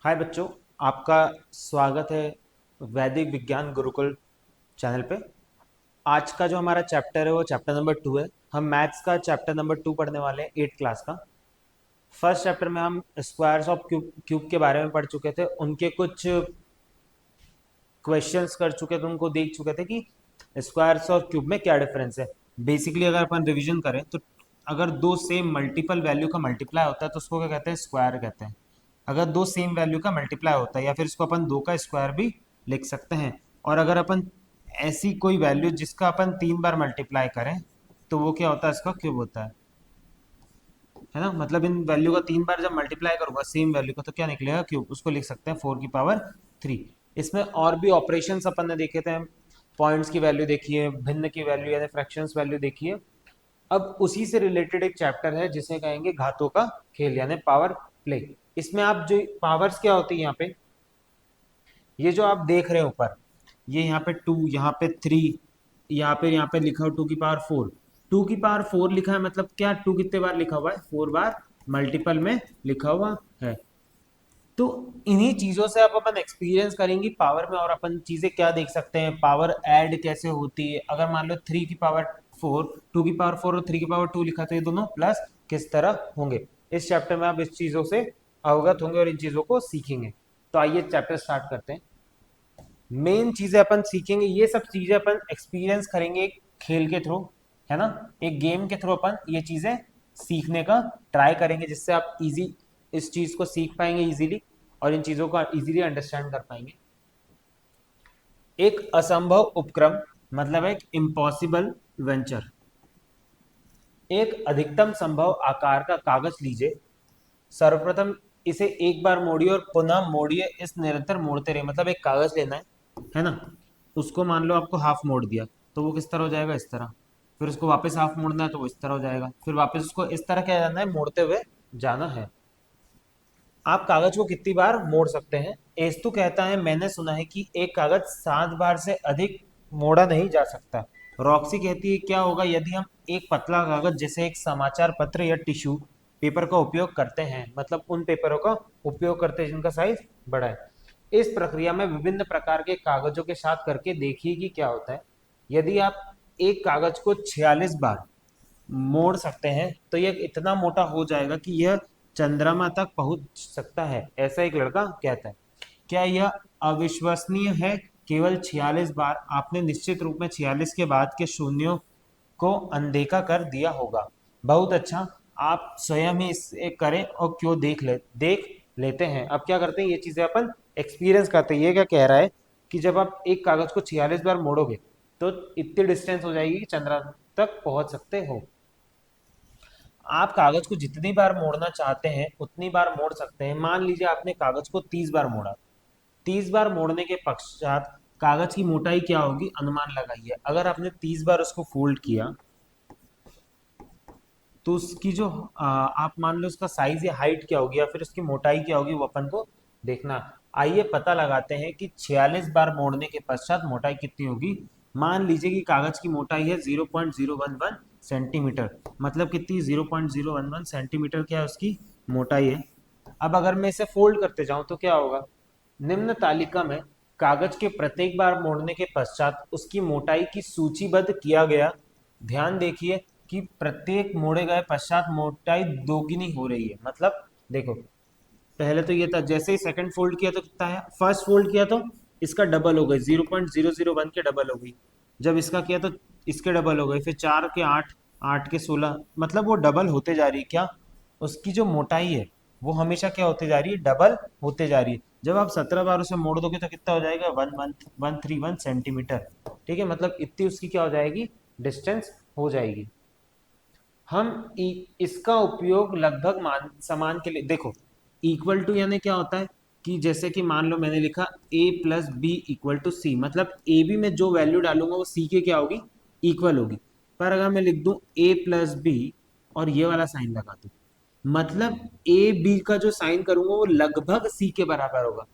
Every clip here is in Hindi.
हाय बच्चों, आपका स्वागत है वैदिक विज्ञान गुरुकुल चैनल पे। आज का जो हमारा चैप्टर है वो चैप्टर नंबर 2 है। हम मैथ्स का चैप्टर नंबर 2 पढ़ने वाले हैं, 8th क्लास का। फर्स्ट चैप्टर में हम स्क्वायर्स ऑफ क्यूब क्यूब के बारे में पढ़ चुके थे, उनके कुछ क्वेश्चंस कर चुके थे, उनको देख चुके थे कि स्क्वायर्स और क्यूब में क्या डिफरेंस है। बेसिकली अगर अपन रिवीजन करें तो अगर दो सेम मल्टीपल वैल्यू का मल्टीप्लाई होता है तो उसको क्या कहते हैं? स्क्वायर कहते हैं। अगर दो सेम वैल्यू का मल्टीप्लाई होता है या फिर इसको अपन दो का स्क्वायर भी लिख सकते हैं। और अगर अपन ऐसी कोई वैल्यू जिसका अपन 3 बार मल्टीप्लाई करें तो वो क्या होता है? इसका क्यूब होता है ना। मतलब इन वैल्यू का 3 बार जब मल्टीप्लाई करूंगा सेम वैल्यू का तो क्या निकलेगा? क्यूब। उसको लिख सकते हैं 4 की पावर 3। इसमें और भी ऑपरेशन अपन ने देखे थे, पॉइंट्स की वैल्यू देखी है, भिन्न की वैल्यू यानी फ्रैक्शंस वैल्यू देखी है। अब उसी से रिलेटेड एक चैप्टर है जिसे कहेंगे घातों का खेल यानी पावर प्ले। इसमें आप जो पावर्स क्या होती है यहाँ पे, ये जो आप देख रहे हैं ऊपर, ये यहाँ पे 2, यहाँ पे 3, यहाँ पे लिखा हो 2 की पावर 4। 2 की पावर 4 लिखा है मतलब क्या? 2 कितने बार लिखा हुआ है? 4 बार मल्टीपल में लिखा हुआ है। तो इन्हीं चीजों से आप अपन एक्सपीरियंस करेंगे पावर में। और अपन चीजें क्या देख सकते हैं, पावर ऐड कैसे होती है। अगर मान लो 3 की पावर 4, 2 की पावर 4 और 3 की पावर 2 लिखा तो ये दोनों प्लस किस तरह होंगे। इस चैप्टर में आप इस चीजों से अवगत होंगे और इन चीजों को सीखेंगे। तो आइए चैप्टर स्टार्ट करते हैं। मेन चीजें अपन सीखेंगे, ये सब चीजें अपन एक्सपीरियंस करेंगे एक खेल के थ्रू, है ना। एक गेम के थ्रू अपन ये चीजें सीखने का ट्राई करेंगे जिससे आप इजी इस चीज को सीख पाएंगे इजीली और इन चीजों को इजीली अंडरस्टैंड कर पाएंगे। एक असंभव उपक्रम मतलब एक इम्पॉसिबल वेंचर। एक अधिकतम संभव आकार का कागज लीजिए। सर्वप्रथम इसे एक बार मोड़िए और पुनः मोड़िए। इस निरंतर मोड़ते रहिए। मतलब एक कागज लेना है ना। उसको मान लो आपको हाफ मोड़ दिया तो वो किस तरह हो जाएगा? इस तरह। फिर उसको वापस हाफ मोड़ना है तो वो इस तरह हो जाएगा। फिर वापस उसको इस तरह क्या जाना है? मोड़ते हुए जाना है। आप कागज को कितनी बार मोड़ सकते हैं? एस्तु कहता है मैंने सुना है कि एक कागज 7 बार से अधिक मोड़ा नहीं जा सकता। रॉक्सी कहती है क्या होगा यदि हम एक पतला कागज जैसे एक समाचार पत्र या टिश्यू पेपर का उपयोग करते हैं। मतलब उन पेपरों का उपयोग करते हैं जिनका साइज बड़ा है। इस प्रक्रिया में विभिन्न प्रकार के कागजों के साथ करके देखिए कि क्या होता है। यदि आप एक कागज को 46 बार मोड़ सकते हैं तो यह इतना मोटा हो जाएगा कि यह चंद्रमा तक पहुंच सकता है, ऐसा एक लड़का कहता है। क्या यह अविश्वसनीय है? केवल 46 बार। आपने निश्चित रूप में 46 के बाद के शून्यों को अनदेखा कर दिया होगा। बहुत अच्छा, आप स्वयं ही इसे करें और क्यों देख लेते हैं। अब क्या करते हैं, ये चीजें अपन एक्सपीरियंस करते हैं। ये क्या कह रहा है कि जब आप एक कागज को 46 बार मोड़ोगे तो इतनी डिस्टेंस हो जाएगी कि चंद्रमा तक पहुंच सकते हो। आप कागज को जितनी बार मोड़ना चाहते हैं उतनी बार मोड़ सकते हैं। मान लीजिए आपने कागज को 30 बार मोड़ा। 30 बार मोड़ने के पश्चात कागज की मोटाई क्या होगी अनुमान लगाइए। अगर आपने 30 बार उसको फोल्ड किया तो उसकी जो आप मान लो उसका साइज या हाइट क्या होगी या फिर उसकी मोटाई क्या होगी वो अपन को देखना। आइए पता लगाते हैं कि 46 बार मोड़ने के पश्चात मोटाई कितनी होगी। मान लीजिए कि कागज की मोटाई है 0.011 सेंटीमीटर। मतलब कितनी? 0.011 सेंटीमीटर क्या है उसकी मोटाई है। अब अगर मैं इसे फोल्ड करते जाऊं तो क्या होगा? निम्न तालिका में कागज के प्रत्येक बार मोड़ने के पश्चात उसकी मोटाई की सूचीबद्ध किया गया। ध्यान देखिए कि प्रत्येक मोड़े गए पश्चात मोटाई दोगुनी हो रही है। मतलब देखो, पहले तो ये था जैसे ही सेकंड फोल्ड किया तो कितना है, फर्स्ट फोल्ड किया तो इसका डबल हो गई, 0.001 के डबल हो गई। जब इसका किया तो इसके डबल हो गई, फिर 4 के 8, 8 के 16। मतलब वो डबल होते जा रही है। क्या? उसकी जो मोटाई है वो हमेशा क्या होते जा रही है? डबल होते जा रही है। जब आप 17 बार उसे मोड़ दोगे तो कितना हो जाएगा? 1131 सेंटीमीटर। ठीक है, मतलब इतनी उसकी क्या हो जाएगी? डिस्टेंस हो जाएगी। हम इसका उपयोग लगभग समान के लिए देखो। इक्वल टू यानी क्या होता है कि जैसे कि मान लो मैंने लिखा a+b=c, मतलब ए बी में जो वैल्यू डालूंगा वो सी के क्या होगी? इक्वल होगी। पर अगर मैं लिख दूं a+b और ये वाला साइन लगा दूं, मतलब ए बी का जो साइन करूंगा वो लगभग सी के बराबर होगा।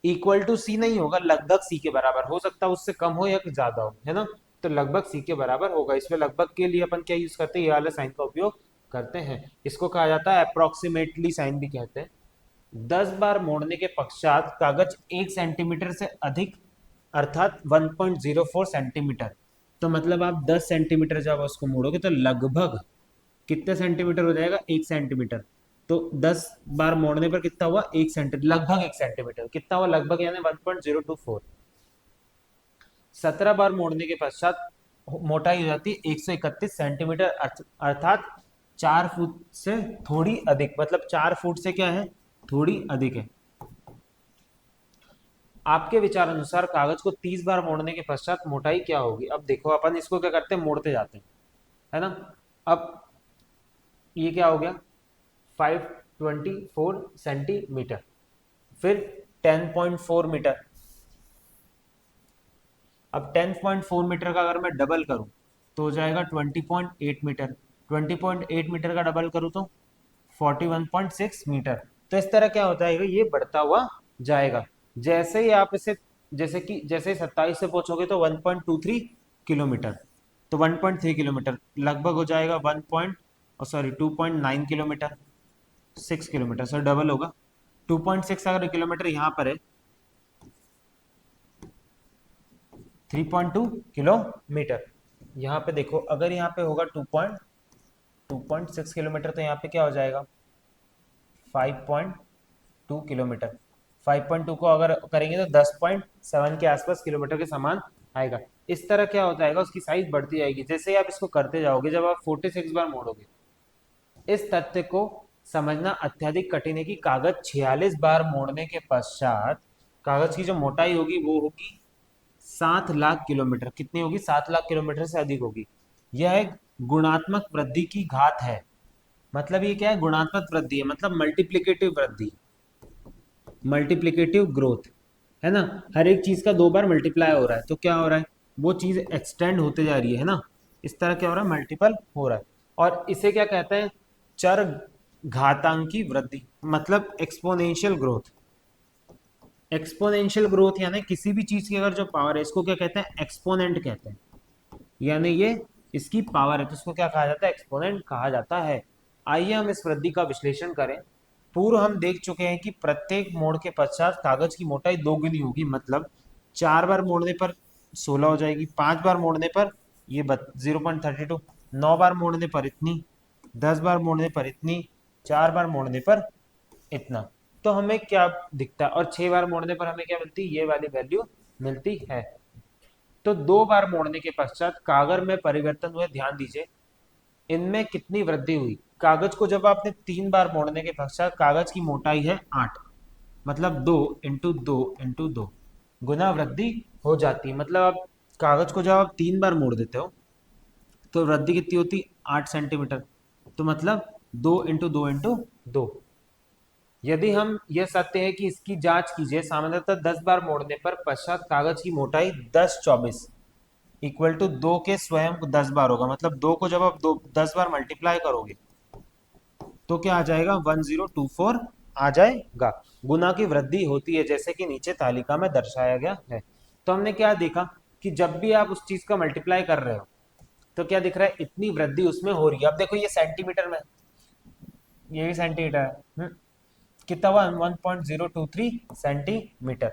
इक्वल टू सी नहीं होगा, लगभग सी के बराबर। हो सकता है उससे कम हो या ज्यादा हो, है ना। तो लगभग सी के बराबर होगा। इसमें लगभग के लिए अपन क्या यूज करते हैं? ये वाला साइन का उपयोग करते हैं। इसको कहा जाता है अप्रोक्सीमेटली साइन भी कहते हैं। 10 बार मोड़ने के पश्चात कागज 1 सेंटीमीटर से अधिक अर्थात 1.04 सेंटीमीटर, तो मतलब आप 10 सेंटीमीटर जब उसको मोड़ोगे तो लगभग कितने सेंटीमीटर हो जाएगा, 1 सेंटीमीटर। तो 10 बार मोड़ने पर कितना हुआ, 1 सेंटीमीटर, लगभग 1 सेंटीमीटर कितना हुआ, लगभग यानी 1.024। 17 बार मोड़ने के पश्चात मोटाई हो जाती है 131 सेंटीमीटर, अर्थात 4 फुट से थोड़ी अधिक, मतलब 4 फुट से क्या है, थोड़ी अधिक है। आपके विचार अनुसार कागज को 30 बार मोड़ने के पश्चात मोटाई क्या होगी। अब देखो अपन इसको क्या करते हैं, मोड़ते जाते हैं, है ना। अब ये क्या हो गया, 524 सेंटीमीटर, फिर 10.4 मीटर। अब 10.4 मीटर का अगर मैं डबल करूं तो हो जाएगा 20.8 मीटर। 20.8 मीटर का डबल करूं तो 41.6 मीटर। तो इस तरह क्या होता है, ये बढ़ता हुआ जाएगा। जैसे ही आप इसे, जैसे ही 27 से पहुंचोगे तो 1.23 किलोमीटर, तो 1.3 किलोमीटर लगभग हो जाएगा 2.9 किलोमीटर, 6 किलोमीटर सर डबल होगा। 2.6 अगर किलोमीटर यहाँ पर है, 3.2 किलोमीटर। यहाँ पे देखो, अगर यहाँ पे होगा 2.6 किलोमीटर, तो यहाँ पे क्या हो जाएगा, 5.2 किलोमीटर। 5.2 को अगर करेंगे तो 10.7 के आसपास किलोमीटर के समान आएगा। इस तरह क्या हो जाएगा, उसकी साइज बढ़ती जाएगी जैसे ही आप इसको करते जाओगे। जब आप 46 बार मोड़ोगे, इस तथ्य को समझना अत्यधिक कठिन है कि कागज 46 बार मोड़ने के पश्चात कागज की जो मोटाई होगी वो होगी 7 लाख किलोमीटर। कितनी होगी, 7 लाख किलोमीटर से अधिक होगी। यह एक गुणात्मक वृद्धि की घात है। मतलब ये क्या है, गुणात्मक वृद्धि है, मतलब मल्टीप्लिकेटिव वृद्धि, मल्टीप्लिकेटिव ग्रोथ, है ना। हर एक चीज का 2 बार मल्टीप्लाई हो रहा है, तो क्या हो रहा है, वो चीज एक्सटेंड होते जा रही है ना। इस तरह क्या हो रहा है, मल्टीपल हो रहा है। और इसे क्या कहते हैं, चर घातांकी वृद्धि, मतलब एक्सपोनेंशियल ग्रोथ। एक्सपोनेंशियल ग्रोथ यानी किसी भी चीज की अगर जो पावर है, इसको क्या कहते हैं, एक्सपोनेंट कहते हैं। यानी ये इसकी पावर है, तो इसको क्या कहा जाता है, एक्सपोनेंट कहा जाता है। आइए हम इस वृद्धि का विश्लेषण करें। पूर्व हम देख चुके हैं कि प्रत्येक मोड़ के पश्चात कागज की मोटाई दोगुनी होगी, मतलब 4 बार मोड़ने पर 16 हो जाएगी, 5 बार मोड़ने पर ये 0.32, 9 बार मोड़ने पर इतनी, 10 बार मोड़ने पर इतनी, 4 बार मोड़ने पर इतना। तो हमें क्या दिखता है, और 6 बार मोड़ने पर हमें क्या मिलती है, ये वाली वैल्यू मिलती है। तो 2 बार मोड़ने के पश्चात कागज में परिवर्तन हुए, ध्यान दीजिए इनमें कितनी वृद्धि हुई। कागज को जब आपने 3 बार मोड़ने के पश्चात, कागज की मोटाई है 8, मतलब 2 × 2 × 2 गुना वृद्धि हो जाती है। मतलब आप कागज को जब आप 3 बार मोड़ देते हो तो वृद्धि कितनी होती, 8 सेंटीमीटर। तो मतलब 2 × 2 × 2। यदि हम यह सत्य है कि इसकी जांच कीजिए, सामान्यतः 10 बार मोड़ने पर पश्चात कागज की मोटाई 1024 इक्वल टू 2 के स्वयं 10 बार होगा। मतलब 2 को जब आप 10 बार मल्टीप्लाई करोगे तो क्या आ जाएगा, 1024 आ जाएगा। गुना की वृद्धि होती है जैसे कि नीचे तालिका में दर्शाया गया है। तो हमने क्या देखा कि जब भी आप उस चीज का मल्टीप्लाई कर रहे हो तो क्या दिख रहा है, इतनी वृद्धि उसमें हो रही है। अब देखो ये सेंटीमीटर में, ये भी सेंटीमीटर है। कितना हुआ, 1.023 सेंटीमीटर।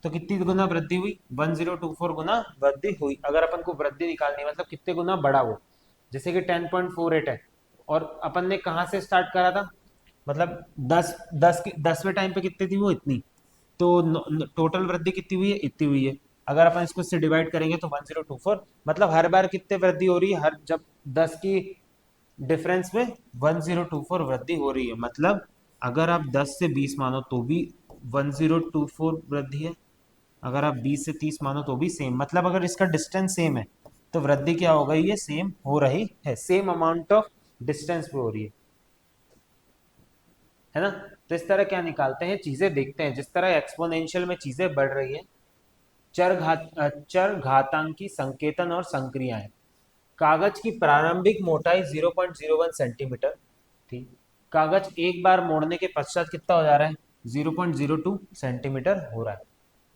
तो कितनी गुना वृद्धि हुई, 1024 गुना वृद्धि हुई। अगर अपन को वृद्धि निकालनी है, मतलब कितने गुना बढ़ा वो, जैसे कि 10.48 है, और अपन ने कहाँ से स्टार्ट करा था, मतलब 10वें टाइम पे कितनी थी वो, इतनी। तो टोटल वृद्धि कितनी हुई है, इतनी हुई है। अगर अपन इसको इससे डिवाइड करेंगे तो 1024, मतलब हर बार कितने वृद्धि हो रही है, हर जब 10 की डिफरेंस में 1024 वृद्धि हो रही है। मतलब अगर आप 10 से 20 मानो तो भी 1024 वृद्धि है, अगर आप 20 से 30 मानो तो भी सेम। मतलब अगर इसका डिस्टेंस सेम है तो वृद्धि क्या हो गई है, सेम हो रही है, सेम अमाउंट ऑफ डिस्टेंस पे हो रही है ना। तो इस तरह क्या निकालते हैं, चीजें देखते हैं, जिस तरह एक्सपोनेंशियल में चीजें बढ़ रही है। चर घातांकी संकेतन और संक्रियाएं। कागज की प्रारंभिक मोटाई 0.01 सेंटीमीटर थी। कागज 1 बार मोड़ने के पश्चात कितना हो जा रहा है, 0.02 सेंटीमीटर हो रहा है।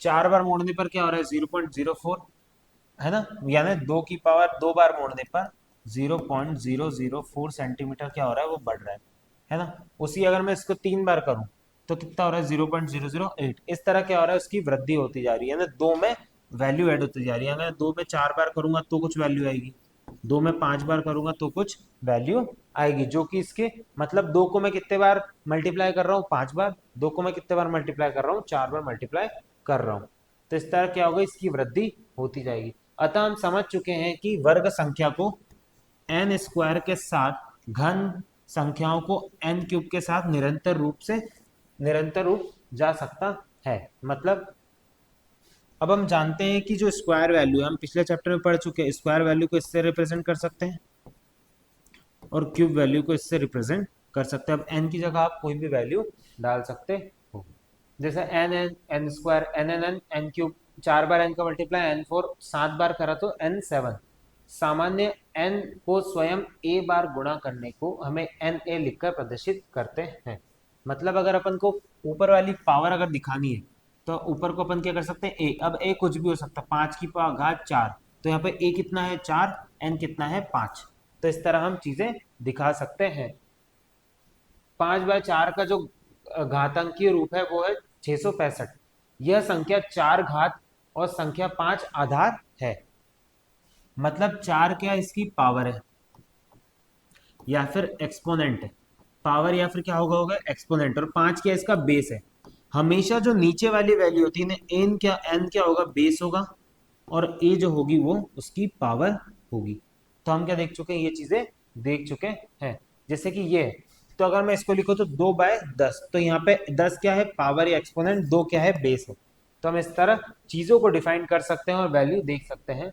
4 बार मोड़ने पर क्या हो रहा है, 0.04, है ना। यानी 2 बार मोड़ने पर 0.004 सेंटीमीटर क्या हो रहा है, वो बढ़ रहा है ना। उसी अगर मैं इसको 3 बार करूं तो कितना हो रहा है 0.008। इस तरह क्या हो रहा है, उसकी वृद्धि होती जा रही है ना, दो में वैल्यू ऐड होती जा रही है। अगर दो में 4 बार करूंगा तो कुछ वैल्यू आएगी, दो में 5 बार करूंगा तो कुछ वैल्यू आएगी, जो कि इसके मतलब दो को मैं कितने बार मल्टीप्लाई कर रहा हूँ 5 बार, दो को मैं कितने बार मल्टीप्लाई कर रहा हूँ 4 बार मल्टीप्लाई कर रहा हूँ। तो इस तरह क्या होगा, इसकी वृद्धि होती जाएगी। अतः हम समझ चुके हैं कि वर्ग संख्या को एन स्क्वायर के साथ घन संख्याओं को एन क्यूब के साथ निरंतर रूप जा सकता है। मतलब अब हम जानते हैं कि जो स्क्वायर वैल्यू है, हम पिछले चैप्टर में पढ़ चुके हैं, स्क्वायर वैल्यू को इससे रिप्रेजेंट कर सकते हैं और क्यूब वैल्यू को इससे रिप्रेजेंट कर सकते हैं। अब एन की जगह आप कोई भी वैल्यू डाल सकते हो, जैसे N N N square N N N N cube, 4 बार एन का मल्टीप्लाई एन 4, 7 बार करा तो एन 7। सामान्य एन को स्वयं ए बार गुणा करने को हमें एन ए लिखकर प्रदर्शित करते हैं। मतलब अगर अपन को ऊपर वाली पावर अगर दिखानी है तो ऊपर को अपन क्या कर सकते हैं, ए। अब ए कुछ भी हो सकता है, 5 की घात 4, तो यहाँ पे ए कितना है 4, एन कितना है 5। तो इस तरह हम चीजें दिखा सकते हैं। 5/4 का जो घातांकीय रूप है वो है 665। यह संख्या 4 घात और संख्या 5 आधार है। मतलब 4 क्या इसकी पावर है या फिर एक्सपोनेंट है, पावर या फिर क्या होगा एक्सपोनेंट, और 5 क्या इसका बेस है। हमेशा जो नीचे वाली वैल्यू होती है ना, एन क्या होगा बेस होगा, और ए जो होगी वो उसकी पावर होगी। तो हम क्या देख चुके हैं, ये चीजें देख चुके हैं। जैसे कि ये, तो अगर मैं इसको लिखूं तो 2/10, तो यहाँ पे 10 क्या है पावर या एक्सपोनेंट, 2 क्या है बेस है। तो हम इस तरह चीजों को डिफाइन कर सकते हैं और वैल्यू देख सकते हैं।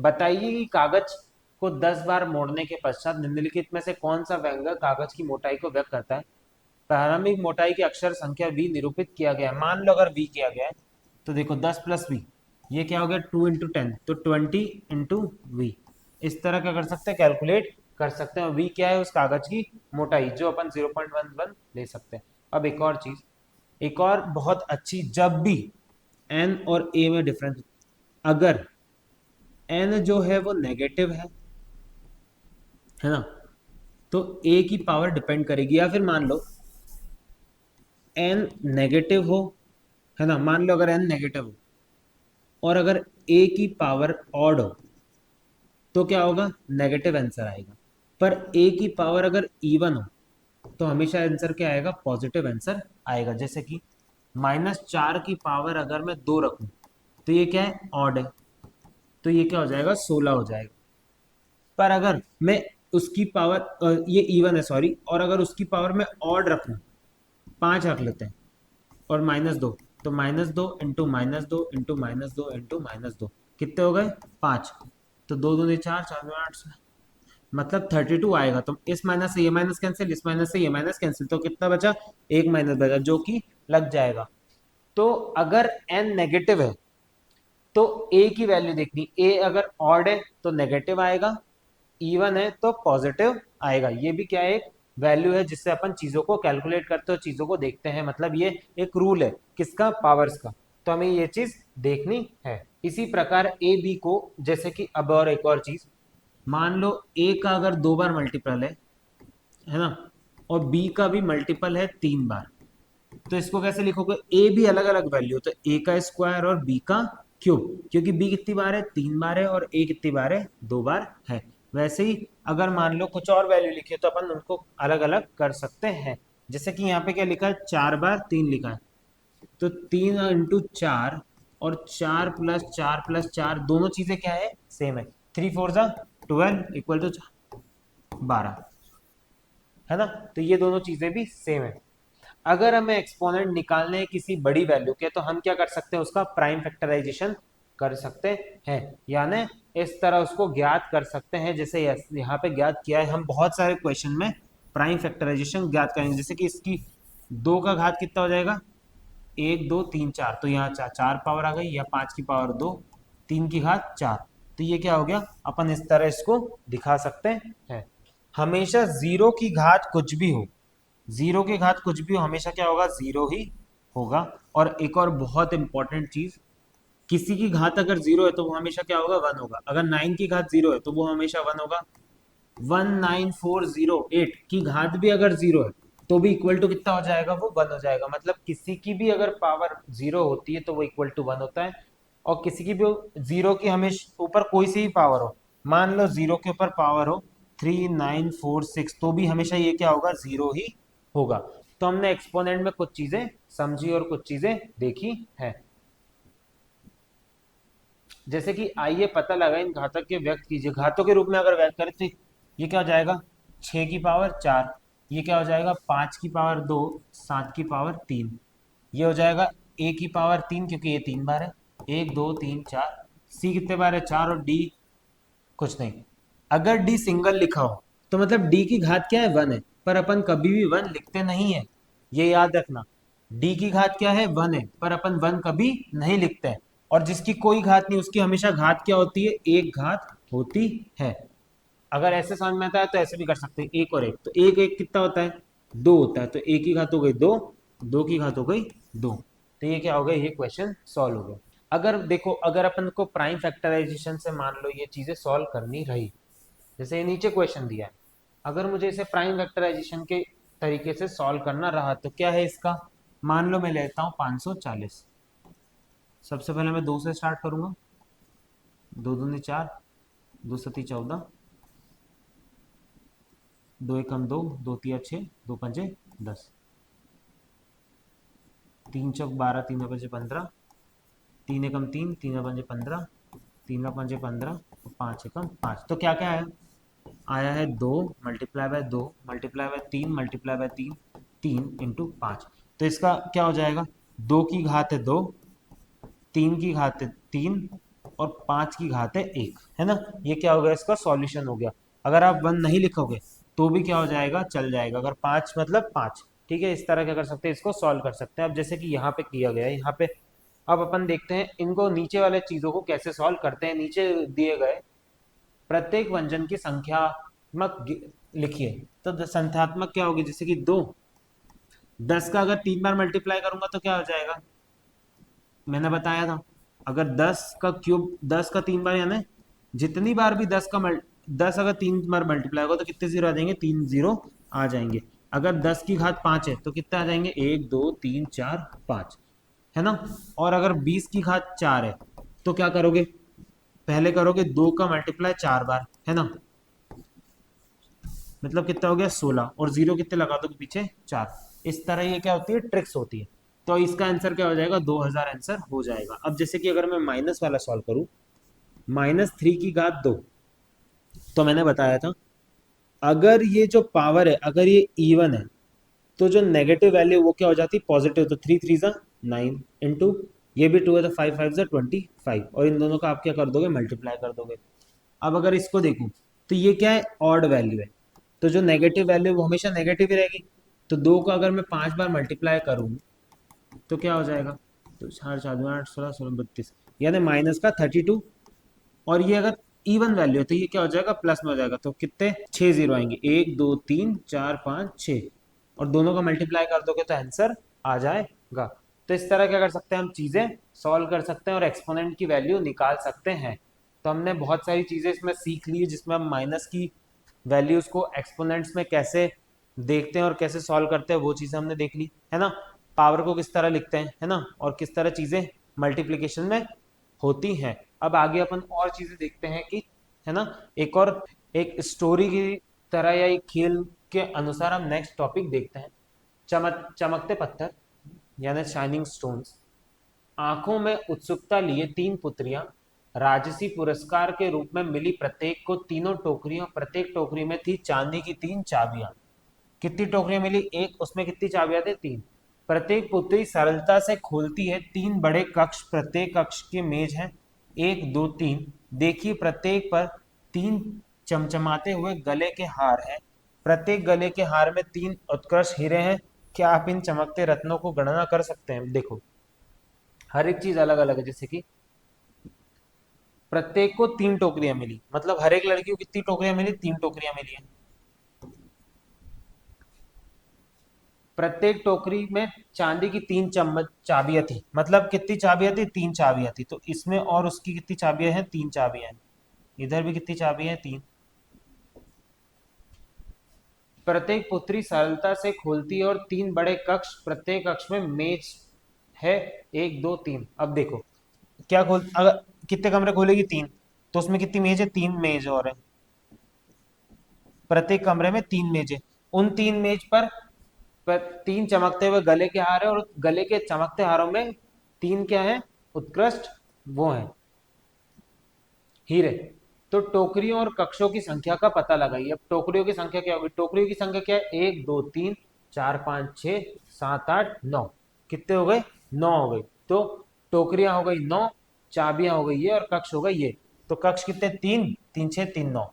बताइए कि कागज को 10 बार मोड़ने के पश्चात निम्नलिखित में से कौन सा व्यंजक कागज की मोटाई को व्यक्त करता है। प्रारंभिक मोटाई की अक्षर संख्या v निरूपित किया गया है। मान लो अगर v किया गया है तो देखो 10 प्लस वी, ये क्या हो गया 2 इंटू 10, तो 20 इंटू वी। इस तरह क्या कर सकते हैं, कैलकुलेट कर सकते हैं। वी क्या है उस कागज की मोटाई, जो अपन 0.11 ले सकते हैं। अब एक और चीज, एक और बहुत अच्छी, जब भी एन और ए में डिफरेंस, अगर एन जो है वो नेगेटिव है ना, तो ए की पावर डिपेंड करेगी। या फिर मान लो एन नेगेटिव हो, है ना, मान लो अगर एन नेगेटिव हो और अगर ए की पावर ऑड हो तो क्या होगा, नेगेटिव आंसर आएगा। पर ए की पावर अगर इवन हो तो हमेशा आंसर क्या आएगा, पॉजिटिव आंसर आएगा। जैसे कि -4 की पावर अगर मैं 2 रखूं तो ये क्या है, ऑड है, तो ये क्या हो जाएगा 16 हो जाएगा। पर अगर मैं उसकी पावर, ये इवन है सॉरी, और अगर उसकी पावर में ऑड रखूं, 5 रख लेते हैं और -2, तो -2 इंटू -2 इंटू -2 इंटू -2 कितने हो गए 5, तो 2 दूनी 4, 4 दूनी 8, मतलब 32 आएगा। तो इस माइनस से ये माइनस कैंसिल, इस माइनस से ये माइनस कैंसिल, तो कितना बचा, एक माइनस बचा जो कि लग जाएगा। तो अगर n नेगेटिव है तो a की वैल्यू देखनी, a अगर ऑड है तो नेगेटिव आएगा, इवन है तो पॉजिटिव आएगा। ये भी क्या है, एक वैल्यू है जिससे अपन चीजों को कैलकुलेट करते हो, चीजों को देखते हैं। मतलब ये एक रूल है किसका, पावर्स का। तो हमें ये चीज देखनी है। इसी प्रकार ए बी को, जैसे कि अब और एक और चीज, मान लो ए का अगर 2 बार मल्टीपल है ना, और बी का भी मल्टीपल है 3 बार, तो इसको कैसे लिखोगे, ए भी अलग अलग वैल्यू, तो ए का स्क्वायर और बी का क्यूब, क्योंकि बी कितनी बार है 3 बार है और ए कितनी बार है 2 बार है। वैसे ही अगर मान लो कुछ और वैल्यू लिखी है तो अपन उनको अलग अलग कर सकते हैं। जैसे कि यहाँ पे क्या लिखा है, 4 बार 3 लिखा है, तो 3 इंटू 4 और 4 + 4 + 4 दोनों चीजें क्या है, सेम है। 3 4 जा 12 इक्वल टू 12, है ना, तो ये दोनों चीजें भी सेम है। अगर हमें एक्सपोनेंट निकालने हैं किसी बड़ी वैल्यू के, तो हम क्या कर सकते हैं, उसका प्राइम फैक्टराइजेशन कर सकते हैं, यानी इस तरह उसको ज्ञात कर सकते हैं। जैसे यहाँ पे ज्ञात किया है, हम बहुत सारे क्वेश्चन में प्राइम फैक्टराइजेशन ज्ञात करेंगे। जैसे कि इसकी 2 का घात कितना हो जाएगा, 1 2 3 4, तो यहाँ 4 पावर आ गई, या 5 की पावर 2, 3 की घात 4, तो ये क्या हो गया, अपन इस तरह इसको दिखा सकते हैं। हमेशा जीरो की घात कुछ भी हो, जीरो की घात कुछ भी हो, हमेशा क्या होगा, जीरो ही होगा। और एक और बहुत इंपॉर्टेंट चीज, किसी की घात अगर जीरो है तो वो हमेशा क्या होगा, 1 होगा। अगर 9 की घात जीरो है तो वो हमेशा 1 होगा। 19408 की घात भी अगर जीरो है तो भी इक्वल टू कितना हो जाएगा, वो 1 हो जाएगा। मतलब किसी की भी अगर पावर 0 होती है तो वो इक्वल टू 1 होता है, और किसी की भी 0 की हमेशा ऊपर कोई सी भी पावर हो, मान लो 0 के ऊपर पावर हो 3946, तो भी हमेशा ये क्या होगा, 0 ही होगा। तो हमने एक्सपोनेंट में कुछ चीजें समझी और कुछ चीजें देखी है। जैसे कि आइए पता लगाएं इन घातक के व्यक्त कीजिए। घातों के रूप में अगर व्यक्त करें तो ये क्या हो जाएगा, 6 की पावर 4, ये क्या हो जाएगा 5 की पावर 2, 7 की पावर 3, ये हो जाएगा A की पावर 3 क्योंकि ये 3 बार है, 1 2 3 4। सी कितने बार है, 4, और डी कुछ नहीं। अगर डी सिंगल लिखा हो तो मतलब डी की घात क्या है, 1 है, पर अपन कभी भी 1 लिखते नहीं है, ये याद रखना। डी की घात क्या है, 1 है, पर अपन 1 कभी नहीं लिखते हैं। और जिसकी कोई घात नहीं उसकी हमेशा घात क्या होती है, एक घात होती है। अगर ऐसे समझ में आता है तो ऐसे भी कर सकते हैं, एक और एक, तो एक एक कितना होता है, 2 होता है, तो एक की घात हो गई 2, 2 की घात हो गई 2। तो ये क्या हो गया, ये क्वेश्चन सॉल्व हो गया। अगर देखो, अगर अपन को प्राइम फैक्टराइजेशन से मान लो ये चीजें सॉल्व करनी रही, जैसे ये नीचे क्वेश्चन दिया है, अगर मुझे इसे प्राइम फैक्टराइजेशन के तरीके से सॉल्व करना रहा तो क्या है इसका, मान लो मैं लेता हूँ 540। सबसे पहले मैं 2 से स्टार्ट करूंगा, 2 दूनी 4, 2 सती 14, 2 एकम 2, 2 तिया 6, 2 पंजे 10, 3 चौक 12, 3 पंजे 15, 3 एकम 3, 3 पंजे 15, 3 पंजे 15, 5 एकम 5। तो क्या क्या है, आया है 2 multiply by 2 multiply by 3 multiply by 3, 3 × 5। तो इसका क्या हो जाएगा, 2 की घात है 2, 3 की घात है 3, और 5 की घात है 1, है ना। ये क्या हो गया, इसका सॉल्यूशन हो गया। अगर आप 1 नहीं लिखोगे तो भी क्या हो जाएगा, चल जाएगा। अगर 5 मतलब 5, ठीक है, इस तरह क्या कर सकते हैं, इसको सॉल्व कर सकते हैं। अब जैसे कि यहाँ पे किया गया है, यहाँ पे अब अपन देखते हैं इनको नीचे वाले चीजों को कैसे सॉल्व करते हैं। नीचे दिए गए प्रत्येक व्यंजन की संख्यात्मक लिखिए। तो संख्यात्मक क्या होगी, जैसे कि 2, 10 का अगर 3 बार मल्टीप्लाई करूंगा तो क्या हो जाएगा, मैंने बताया था, अगर 10 का 3 बार यानी जितनी बार भी 10 अगर 3 बार मल्टीप्लाई होगा तो कितने जीरो आ जाएंगे, 3 जीरो आ जाएंगे। अगर 10 की घात 5 है तो कितने आ जाएंगे, 1 2 3 4 5, है ना। और अगर 20 की घात 4 है तो क्या करोगे, पहले करोगे 2 का मल्टीप्लाई 4 बार, है ना, मतलब कितना हो गया 16, और जीरो कितने लगा दोगे पीछे, 4। इस तरह ये क्या होती है, ट्रिक्स होती है। तो इसका आंसर क्या हो जाएगा, 2000 आंसर हो जाएगा। अब जैसे कि अगर मैं माइनस वाला सॉल्व करूं, -3 की घात 2, तो मैंने बताया था अगर ये जो पावर है अगर ये इवन है तो जो नेगेटिव वैल्यू वो क्या हो जाती है, पॉजिटिव। तो 3 3 9 इंटू ये भी 2 है तो 5 5 25, और इन दोनों का आप क्या कर दोगे, मल्टीप्लाई कर दोगे। अब अगर इसको देखूं तो ये क्या है, ऑड वैल्यू है, तो जो नेगेटिव वैल्यू वो हमेशा नेगेटिव ही रहेगी। तो 2 का अगर मैं 5 बार मल्टीप्लाई करूं तो क्या हो जाएगा, तो 4 4 8 16 16 32, यानी -32। और ये अगर इवन वैल्यू है तो ये क्या हो जाएगा, प्लस में हो जाएगा। तो कितने 6 जीरो आएंगे, 1 2 3 4 5 6, और दोनों का मल्टीप्लाई कर दोगे तो आंसर आ जाएगा। तो इस तरह क्या कर सकते हैं, हम चीजें सॉल्व कर सकते हैं और एक्सपोनेंट की वैल्यू निकाल सकते हैं। तो हमने बहुत सारी चीजें इसमें सीख ली जिसमें हम माइनस की वैल्यूज को एक्सपोनेंट्स में कैसे देखते हैं और कैसे सॉल्व करते हैं वो चीजें हमने देख ली, है ना। पावर को किस तरह लिखते हैं, है ना, और किस तरह चीजें मल्टीप्लिकेशन में होती हैं। अब आगे अपन और चीजें देखते हैं कि, है ना, एक स्टोरी की तरह या एक खेल के अनुसार हम नेक्स्ट टॉपिक देखते हैं। चमकते पत्थर यानी शाइनिंग स्टोन्स। आंखों में उत्सुकता लिए 3 पुत्रियां राजसी पुरस्कार के रूप में मिली प्रत्येक को तीनों टोकरियों, प्रत्येक टोकरी में थी चांदी की 3 चाबियां। कितनी टोकरियां मिली, एक, उसमें कितनी चाबियां थी, 3। प्रत्येक पुत्री सरलता से खोलती है 3 बड़े कक्ष, प्रत्येक कक्ष की मेज है 1 2 3। देखिए प्रत्येक पर 3 चमचमाते हुए गले के हार हैं, प्रत्येक गले के हार में 3 उत्कृष्ट हीरे हैं। क्या आप इन चमकते रत्नों को गणना कर सकते हैं। देखो हर एक चीज अलग अलग है, जैसे कि प्रत्येक को 3 टोकरियां मिली, मतलब हर एक लड़की को कितनी टोकरियां मिली, 3 टोकरियां मिली है। प्रत्येक टोकरी में चांदी की 3 चाबियां थी, मतलब कितनी चाबियां थी, 3 चाबियां थी। तो इसमें और उसकी कितनी चाबियां हैं, 3 चाबियां हैं। इधर भी कितनी चाबियां हैं, 3। प्रत्येक पुत्री सरलता से खोलती है और 3 बड़े कक्ष, प्रत्येक कक्ष में मेज है, 1 2 3। अब देखो क्या खोल, अगर कितने कमरे खोलेगी, 3, तो उसमें कितनी मेज है, 3 मेज और है, प्रत्येक कमरे में 3 मेज है। उन 3 मेज पर 3 चमकते हुए गले के हार है, और गले के चमकते हारों में 3 क्या है, उत्कृष्ट वो है हीरे। तो टोकरियों और कक्षों की संख्या का पता लगाइए। अब टोकरियों की संख्या क्या होगी, टोकरियों की संख्या क्या है, 1 2 3 4 5 6 7 8 9। कितने हो गए, 9 हो गई। तो टोकरियां हो गई 9, चाबियां हो गई ये, और कक्ष हो गई ये। तो कक्ष कितने, 3, 3 6 3 9।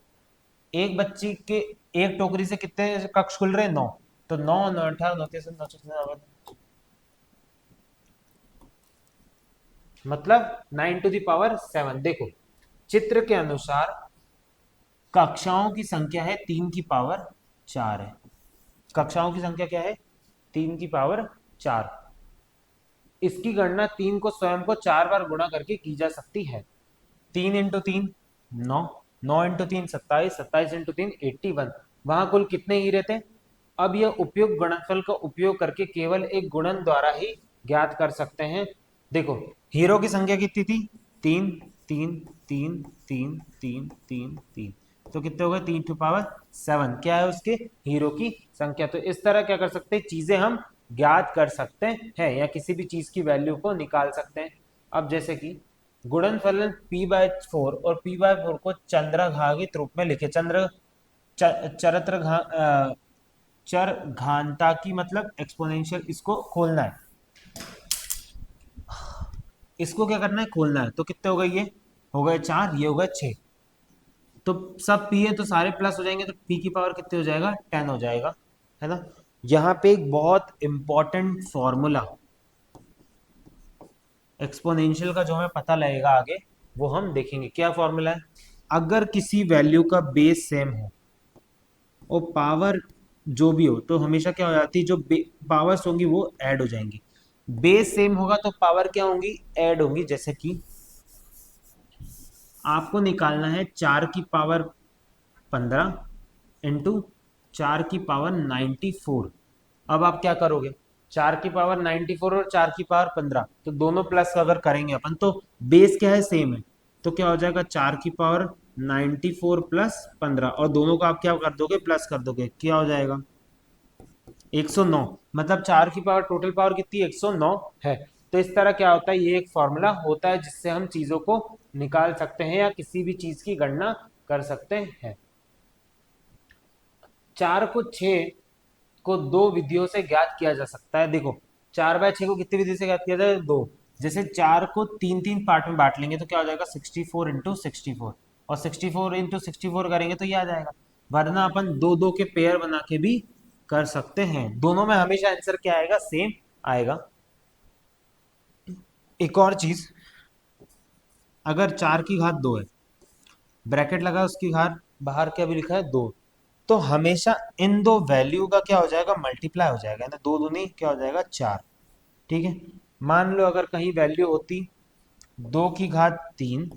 एक बच्ची के एक टोकरी से कितने कक्ष खुल रहे हैं, 9। तो 9 9 18 9 9 मतलब 9 to the power 7। देखो चित्र के अनुसार कक्षाओं की संख्या है 3 की पावर 4 है। कक्षाओं की संख्या क्या है, 3 की पावर 4। इसकी गणना 3 को स्वयं को 4 बार गुणा करके की जा सकती है। 3 × 3 9, 9 × 3 27, 27 × 3 81। वहां कुल कितने हीरे थे। अब यह उपयुक्त गुणनफल का उपयोग करके केवल एक गुणन द्वारा ही ज्ञात कर सकते हैं। देखो हीरो की संख्या कितनी थी, 3 3 3 3 3 3 3। तो कितने हो गए, 3 to the power 7 क्या है उसके, हीरो की संख्या। तो इस तरह क्या कर सकते हैं, चीजें हम ज्ञात कर सकते हैं, या किसी भी चीज की वैल्यू को निकाल सकते हैं। अब जैसे कि गुणनफलन p/4 और p/4 को चंद्रघागित रूप में लिखे। चरत्र चर घानता की मतलब एक्सपोनेंशियल, इसको खोलना है, इसको क्या करना है, खोलना है। तो कितने हो गए, ये हो गए 4, ये हो गए 6। तो सब p है तो सारे प्लस हो जाएंगे, तो p की पावर कितने हो जाएगा, 10 हो जाएगा, है ना। यहाँ पे एक बहुत इंपॉर्टेंट फॉर्मूला एक्सपोनेंशियल का जो हमें पता लगेगा आगे, वो हम देखेंगे। क्या फॉर्मूला है, अगर किसी वैल्यू का बेस सेम हो और पावर जो भी हो, तो हमेशा क्या हो जाती है, जो पावर्स होंगी वो ऐड हो जाएंगी। बेस सेम होगा तो पावर क्या होंगी, ऐड होंगी। जैसे कि आपको निकालना है 4 की पावर 15 इंटू 4 की पावर 94। अब आप क्या करोगे, 4 की पावर 94 और 4 की पावर 15, तो दोनों प्लस अगर करेंगे अपन तो बेस क्या है, सेम है। तो क्या हो जाएगा, 4 की पावर 94 प्लस 15, और दोनों को आप क्या कर दोगे, प्लस कर दोगे, क्या हो जाएगा, 109। मतलब 4 की पावर टोटल पावर कितनी, 109 है। तो इस तरह क्या होता है, ये एक फॉर्मूला होता है जिससे हम चीजों को निकाल सकते हैं या किसी भी चीज की गणना कर सकते हैं। 4 को 6 को 2 विधियों से ज्ञात किया जा सकता है। देखो 4/6 को कितनी विधि से ज्ञात किया जाए, 2। जैसे 4 को 3 3 पार्ट में बांट लेंगे तो क्या हो जाएगा, 64 × 64, और 64 × 64 करेंगे तो ये आ जाएगा। वरना अपन 2 2 के पेयर बना के भी कर सकते हैं, दोनों में हमेशा आंसर क्या आएगा, सेम आएगा। एक और चीज, अगर 4 की घात 2 है, ब्रैकेट लगा उसकी घात बाहर क्या भी लिखा है, 2, तो हमेशा इन दो वैल्यू का क्या हो जाएगा, मल्टीप्लाई हो जाएगा ना, 2 दूनी क्या हो जाएगा, 4। ठीक है, मान लो अगर कहीं वैल्यू होती 2 की घात 3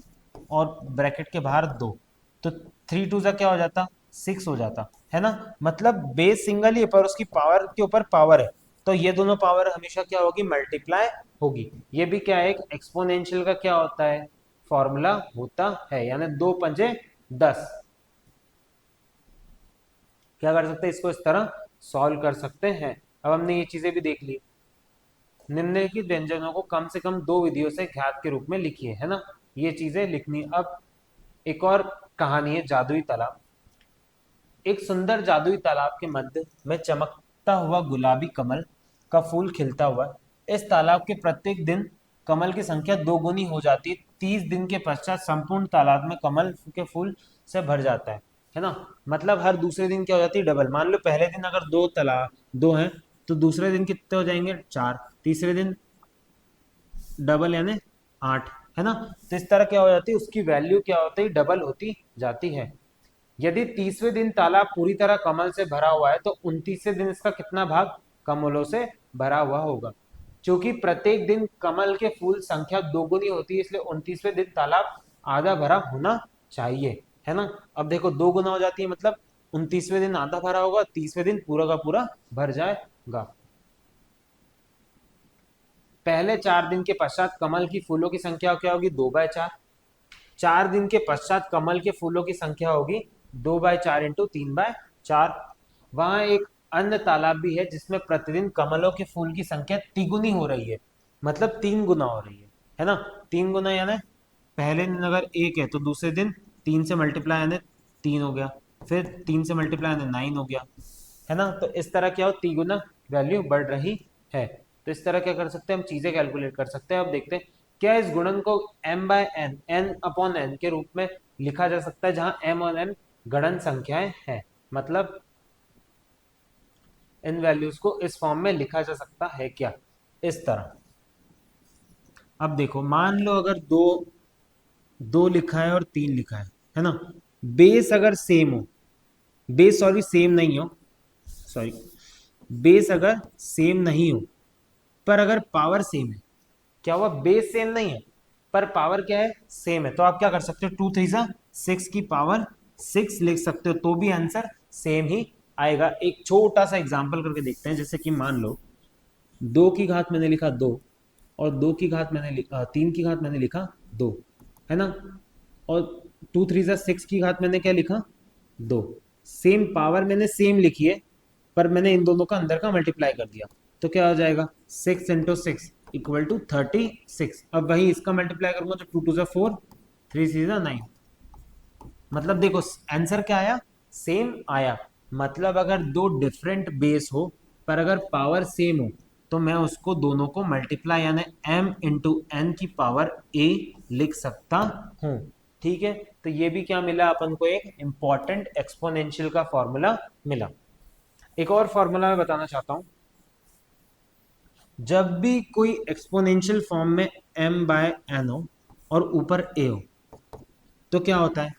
और ब्रैकेट के बाहर 2, तो 3 2 सा क्या हो जाता, 6 हो जाता, है ना। मतलब बेस सिंगल ही है पर उसकी पावर के ऊपर पावर है, तो ये दोनों पावर हमेशा क्या होगी, मल्टीप्लाई होगी। ये भी क्या है, एक एक्सपोनेंशियल का क्या होता है, फॉर्मूला होता है। यानी 2 × 5 = 10। क्या कर सकते हैं, इसको इस तरह सॉल्व कर सकते हैं। अब हमने ये चीजें भी देख ली। निम्नलिखित व्यंजनों को कम से कम 2 विधियों से ज्ञात के रूप में लिखिए, है ना, ये चीजें लिखनी। अब एक और कहानी है, जादुई तालाब। एक सुंदर जादुई तालाब के मध्य में चमकता हुआ गुलाबी कमल का फूल खिलता हुआ। इस तालाब के प्रत्येक दिन कमल की संख्या 2 गुनी हो जाती है। 30 दिन के पश्चात संपूर्ण तालाब में कमल के फूल से भर जाता है ना। मतलब हर दूसरे दिन क्या हो जाती है, डबल। मान लो पहले दिन अगर 2 हैं, तो दूसरे दिन कितने हो जाएंगे, 4, तीसरे दिन डबल यानी 8, है ना। तो इस तरह क्या हो जाती है, उसकी वैल्यू क्या होती है, डबल होती जाती है। यदि 30वें दिन तालाब पूरी तरह कमल से भरा हुआ है, तो 29वें दिन इसका कितना भाग कमलों से भरा हुआ होगा। क्योंकि प्रत्येक दिन कमल के फूल संख्या 2 गुनी होती है, इसलिए 29वें दिन तालाब आधा भरा होना चाहिए, है ना। अब देखो 2 गुना हो जाती है, मतलब 29वें दिन आधा भरा होगा, 30वें दिन पूरा का पूरा भर जाएगा। पहले 4 दिन के पश्चात कमल की फूलों की संख्या क्या होगी? 2/4। 4 दिन के पश्चात कमल के फूलों की संख्या होगी 2/4 इंटू 3/4। वहां एक अन्य तालाब भी है जिसमें प्रतिदिन कमलों के फूल की संख्या तिगुनी हो रही है, मतलब 3 गुना हो रही है ना। 3 गुना यानी पहले दिन अगर 1 है तो दूसरे दिन 3 से मल्टीप्लाई यानी 3 हो गया, फिर 3 से मल्टीप्लाई यानी 9 हो गया, है ना। तो इस तरह क्या हो, 3 गुना वैल्यू बढ़ रही है। तो इस तरह क्या कर सकते हैं हम, चीजें कैलकुलेट कर सकते हैं। अब देखते हैं क्या इस गुणन को m/n n/n के रूप में लिखा जा सकता है, जहां m और n गणन संख्याएं हैं। मतलब इन वैल्यूज को इस फॉर्म में लिखा जा सकता है क्या, इस तरह। अब देखो, मान लो अगर दो दो लिखा है और 3 लिखा है ना। बेस अगर सेम हो, बेस सॉरी सेम नहीं हो, सॉरी, बेस अगर सेम नहीं हो पर अगर पावर सेम है, क्या हुआ, बेस सेम नहीं है पर पावर क्या है, सेम है, तो आप क्या कर सकते हो, 2 3 6 की पावर 6 लिख सकते हो, तो भी आंसर सेम ही आएगा। एक छोटा सा एग्जांपल करके देखते हैं, जैसे कि मान लो 2 की घात मैंने लिखा 2, और 2 की घात मैंने लिखा 3 की घात मैंने लिखा 2, है ना। और 2 3 6 की घात मैंने क्या लिखा, 2। सेम पावर मैंने सेम लिखी है, पर मैंने इन दोनों का अंदर का मल्टीप्लाई कर दिया, तो क्या हो जाएगा, 6 × 6 इक्वल टू 36। अब वही इसका मल्टीप्लाई करूंगा तो 2 2 4, 3 3 9। मतलब देखो आंसर क्या आया, सेम आया। मतलब अगर दो डिफरेंट बेस हो पर अगर पावर सेम हो, तो मैं उसको दोनों को मल्टीप्लाई यानी m इंटू एन की पावर a लिख सकता हूं। ठीक है, तो ये भी क्या मिला अपन को, एक इंपॉर्टेंट एक्सपोनेंशियल का फॉर्मूला मिला। एक और फॉर्मूला मैं बताना चाहता हूं। जब भी कोई एक्सपोनेंशियल फॉर्म में m/n हो और ऊपर a हो, तो क्या होता है,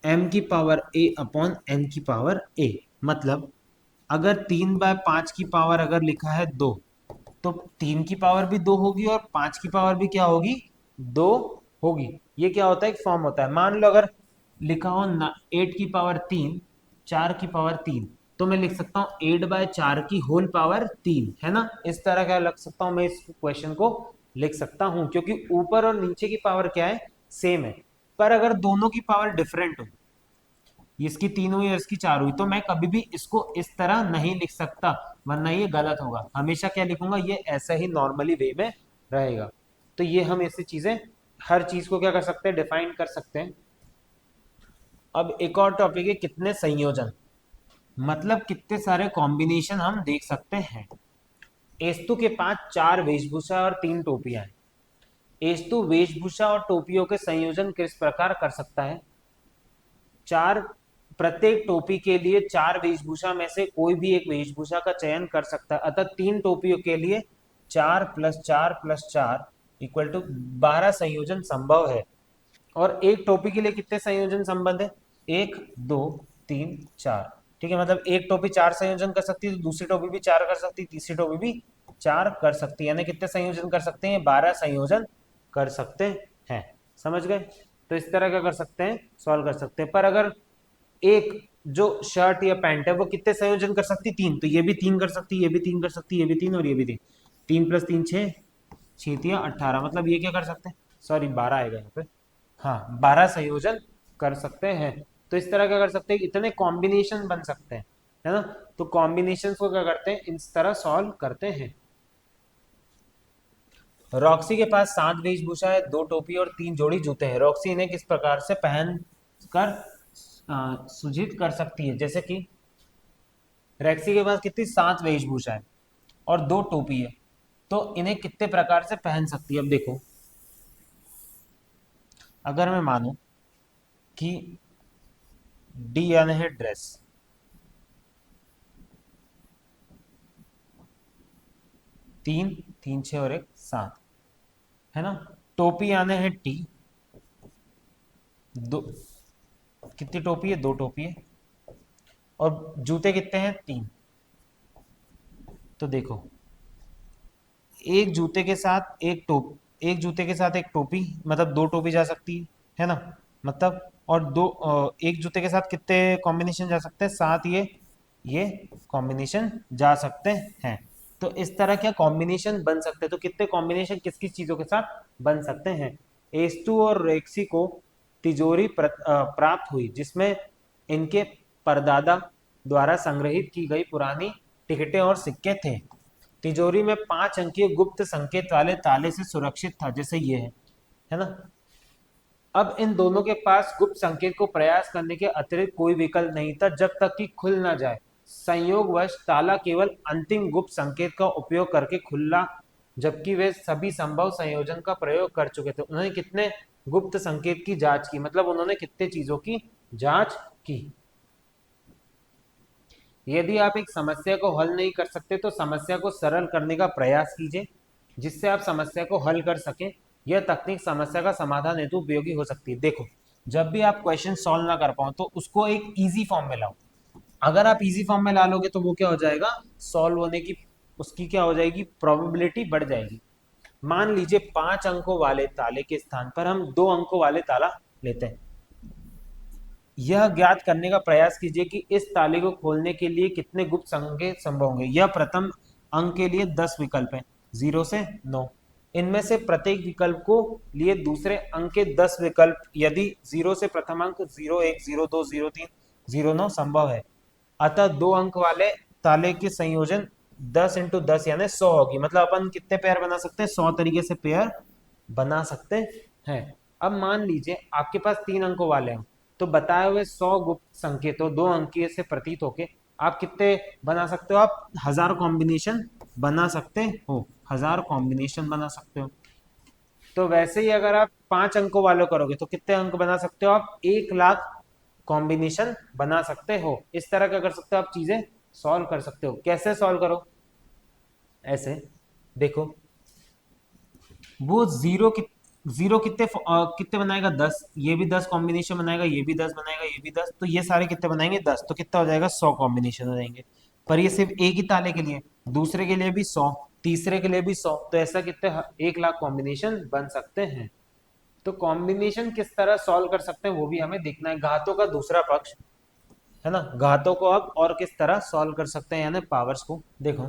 m की पावर a अपॉन n की पावर a। मतलब अगर 3/5 की पावर अगर लिखा है 2, तो 3 की पावर भी 2 होगी और 5 की पावर भी क्या होगी, 2 होगी। ये क्या होता है, एक फॉर्म होता है। मान लो अगर लिखा हो 8 की पावर 3, 4 की पावर 3, तो मैं लिख सकता हूँ 8/4 की होल पावर 3, है ना। इस तरह क्या लग सकता हूँ मैं, इस क्वेश्चन को लिख सकता हूँ, क्योंकि ऊपर और नीचे की पावर क्या है, सेम है। पर अगर दोनों की पावर डिफरेंट हो, इसकी 3 हुई और इसकी 4 हुई, तो मैं कभी भी इसको इस तरह नहीं लिख सकता, वरना ये गलत होगा। हमेशा क्या लिखूंगा, ये ऐसा ही नॉर्मली वे में रहेगा। तो ये हम ऐसी चीजें, हर चीज को क्या कर सकते हैं, डिफाइन कर सकते हैं। अब एक और टॉपिक है, कितने संयोजन, मतलब कितने सारे कॉम्बिनेशन हम देख सकते हैं। एस्तु के पास 4 वेशभूषा और 3 टोपियां हैं। एस्तु वेशभूषा और टोपियों के संयोजन किस प्रकार कर सकता है। चार, प्रत्येक टोपी के लिए 4 वेशभूषा में से कोई भी एक वेशभूषा का चयन कर सकता है, अतः 3 टोपियों के लिए 4 + 4 + 4 इक्वल टू 12 संयोजन संभव है। और एक टोपी के लिए कितने संयोजन संबंध है, 1 2 3 4। ठीक है, मतलब एक टोपी 4 संयोजन कर सकती है, तो दूसरी टोपी भी 4 कर सकती है, तीसरी टोपी भी 4 कर सकती है, यानी कितने संयोजन कर सकते हैं, 12 संयोजन कर सकते हैं। समझ गए। तो इस तरह क्या कर सकते हैं, सॉल्व कर सकते हैं। पर अगर एक जो शर्ट या पैंट है वो कितने संयोजन कर सकती, 3, तो ये भी 3 कर सकती है, ये भी 3 कर सकती है, ये भी 3 और ये भी 3। 3 + 3 6, 6 × 3 = 18, मतलब ये क्या कर सकते हैं, सॉरी 12 आएगा यहाँ पे, हाँ 12 संयोजन कर सकते हैं। तो इस तरह क्या कर सकते हैं, इतने कॉम्बिनेशन बन सकते हैं, है ना। तो कॉम्बिनेशन को क्या करते हैं, इस तरह सॉल्व करते हैं। रॉक्सी के पास 7 वेशभूषा है, 2 टोपी और 3 जोड़ी जूते हैं। रॉक्सी इन्हें किस प्रकार से पहन कर सुजित कर सकती है, जैसे कि रैक्सी के पास कितनी 7 वेशभूषा है और 2 टोपी है, तो इन्हें कितने प्रकार से पहन सकती है। अब देखो, अगर मैं मानूं कि डी यानी है ड्रेस, 3 3 6 और 1 7, है ना। टोपी आने हैं टी, दो, कितनी टोपी है, 2 टोपी है। और जूते कितने हैं, 3। तो देखो, एक जूते के साथ एक टोपी, एक जूते के साथ एक टोपी, मतलब 2 टोपी जा सकती है ना। मतलब और दो एक जूते के साथ कितने कॉम्बिनेशन जा सकते हैं? 7 ये कॉम्बिनेशन जा सकते हैं। तो इस तरह क्या कॉम्बिनेशन बन सकते हैं? तो कितने कॉम्बिनेशन किस किस चीजों के साथ बन सकते हैं? एस्तु और रेक्सी को तिजोरी प्राप्त हुई जिसमें इनके परदादा द्वारा संग्रहित की गई पुरानी टिकटें और सिक्के थे। तिजोरी में 5 अंकीय गुप्त संकेत वाले ताले से सुरक्षित था, जैसे ये है ना। अब इन दोनों के पास गुप्त संकेत को प्रयास करने के अतिरिक्त कोई विकल्प नहीं था जब तक कि खुल ना जाए। संयोगवश ताला केवल अंतिम गुप्त संकेत का उपयोग करके खुला, जबकि वे सभी संभव संयोजन का प्रयोग कर चुके थे। उन्होंने कितने गुप्त संकेत की जांच की, मतलब उन्होंने कितने चीजों की जांच की। यदि आप एक समस्या को हल नहीं कर सकते तो समस्या को सरल करने का प्रयास कीजिए जिससे आप समस्या को हल कर सकें। यह तकनीक समस्या का समाधान हेतु उपयोगी हो सकती है। देखो, जब भी आप क्वेश्चन सॉल्व ना कर पाओ तो उसको एक इजी फॉर्म में लाओ। अगर आप इजी फॉर्म में ला लोगे तो वो क्या हो जाएगा, सॉल्व होने की उसकी क्या हो जाएगी, प्रोबेबिलिटी बढ़ जाएगी। मान लीजिए 5 अंकों वाले ताले के स्थान पर हम 2 अंकों वाले ताला लेते हैं। यह ज्ञात करने का प्रयास कीजिए कि इस ताले को खोलने के लिए कितने गुप्त संकेत संभव होंगे। यह प्रथम अंक के लिए 10 विकल्प हैं, 0 से 9। इनमें से प्रत्येक विकल्प को लिए दूसरे अंक के 10 विकल्प यदि 0 से प्रथम अंक 0, 1, 0, 2, 0, 3, 0, 9 संभव है। अतः 2 अंक वाले ताले के संयोजन 10 इंटू 10 यानी 100 होगी। मतलब अपन कितने पेयर बना सकते हैं? 100 तरीके से पेयर बना सकते हैं। अब मान लीजिए आपके पास 3 अंकों वाले हैं, तो बताए हुए 100 गुप्त संकेतों 2 अंकीय से प्रतीत होके आप कितने बना सकते हो? आप 1000 कॉम्बिनेशन बना सकते हो, 1000 कॉम्बिनेशन बना सकते हो। तो वैसे ही अगर आप 5 अंकों वाले करोगे तो कितने अंक बना सकते हो आप? 1,00,000 कॉम्बिनेशन बना सकते हो। इस तरह क्या कर सकते हो आप? चीजें सॉल्व कर सकते हो। कैसे सॉल्व करो? ऐसे देखो, वो जीरो कितने कितने बनाएगा? 10। ये भी 10 कॉम्बिनेशन बनाएगा, ये भी 10 बनाएगा, ये भी 10। तो ये सारे कितने बनाएंगे? 10। तो कितना हो जाएगा? 100 कॉम्बिनेशन हो जाएंगे। पर ये सिर्फ एक ही ताले के लिए, दूसरे के लिए भी 100, तीसरे के लिए भी 100। तो ऐसा कितने 1,00,000 कॉम्बिनेशन बन सकते हैं। तो कॉम्बिनेशन किस तरह सॉल्व कर सकते हैं वो भी हमें देखना है। घातों का दूसरा पक्ष है ना, घातों को अब और किस तरह सॉल्व कर सकते हैं यानी पावर्स को। देखो,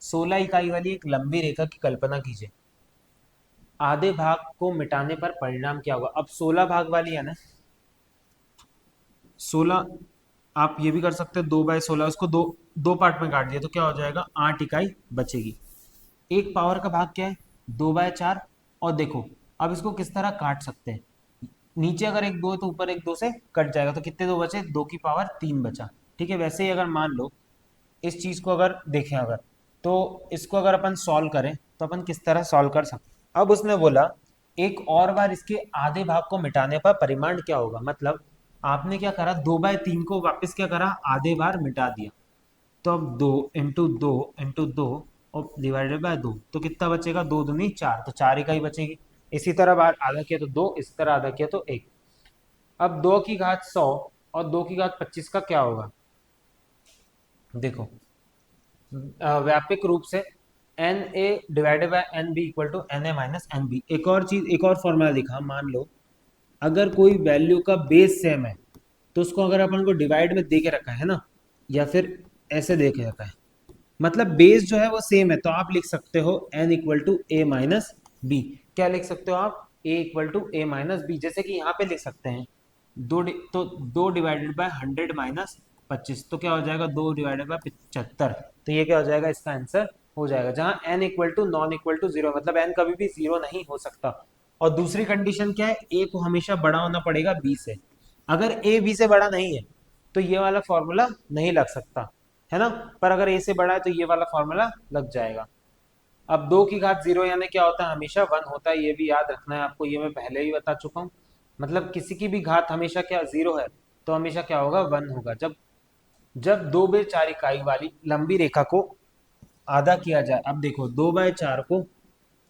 16 इकाई वाली एक लंबी रेखा की कल्पना कीजिए। आधे भाग को मिटाने पर परिणाम क्या होगा? अब 16 भाग वाली है ना, 16 आप ये भी कर सकते हो 2/16, उसको दो दो पार्ट में काट दिया तो क्या हो जाएगा? 8 इकाई बचेगी। एक पावर का भाग क्या है? 2/4। और देखो, अब इसको किस तरह काट सकते हैं? नीचे अगर एक दो है तो ऊपर एक दो से कट जाएगा, तो कितने दो बचे? 2 की पावर 3 बचा। ठीक है, वैसे ही अगर मान लो इस चीज को अगर देखें, अगर तो इसको अगर अपन सॉल्व करें तो अपन किस तरह सॉल्व कर सकते हैं? अब उसने बोला एक और बार इसके आधे भाग को मिटाने पर परिमाण क्या होगा। मतलब आपने क्या करा, 2/3 को वापस क्या करा, आधे बार मिटा दिया। तो अब 2 इंटू 2 और डिवाइडेड बाय 2, तो कितना बचेगा? 2 दूनी 4, तो 4 इकाई बचेगी। इसी तरह बार आधा किया तो 2, इसी तरह आधा किया तो 1। अब 2 की घात 100 और 2 की घात 25 का क्या होगा? देखो, व्यापक रूप से N A divided by N B equal to N A minus N B. एक और चीज, एक और फॉर्मूला लिखा। मान लो अगर कोई वैल्यू का बेस सेम है तो उसको अगर अपन को डिवाइड में दे के रखा है ना, या फिर ऐसे दे के रखा है, मतलब बेस जो है वो सेम है, तो आप लिख सकते हो n equal to a minus b. क्या लिख सकते हो आप? A equal to a minus b. जैसे कि यहाँ पे लिख सकते हैं तो 2 डिवाइडेड बाय 100 माइनस 25, तो क्या हो जाएगा? 2 डिवाइडेड बाय 75। तो ये क्या हो जाएगा? इसका आंसर हो जाएगा। जहां N equal to non equal to zero, मतलब एन कभी भी जीरो नहीं हो सकता। और दूसरी कंडीशन क्या है? ए को हमेशा बड़ा होना पड़ेगा बी से। अगर ए बी से बड़ा नहीं है तो ये वाला फॉर्मूला नहीं लग सकता, है ना। पर अगर ए से बड़ा है तो ये वाला फॉर्मूला लग जाएगा। अब 2 की घात 0 यानी क्या होता है? हमेशा 1 होता है। ये भी याद रखना है आपको, ये मैं पहले ही बता चुका हूँ। मतलब किसी की भी घात हमेशा क्या 0 है, तो हमेशा क्या होगा? 1 होगा। जब जब 2/4 इकाई वाली लंबी रेखा को आधा किया जाए, अब देखो 2/4 को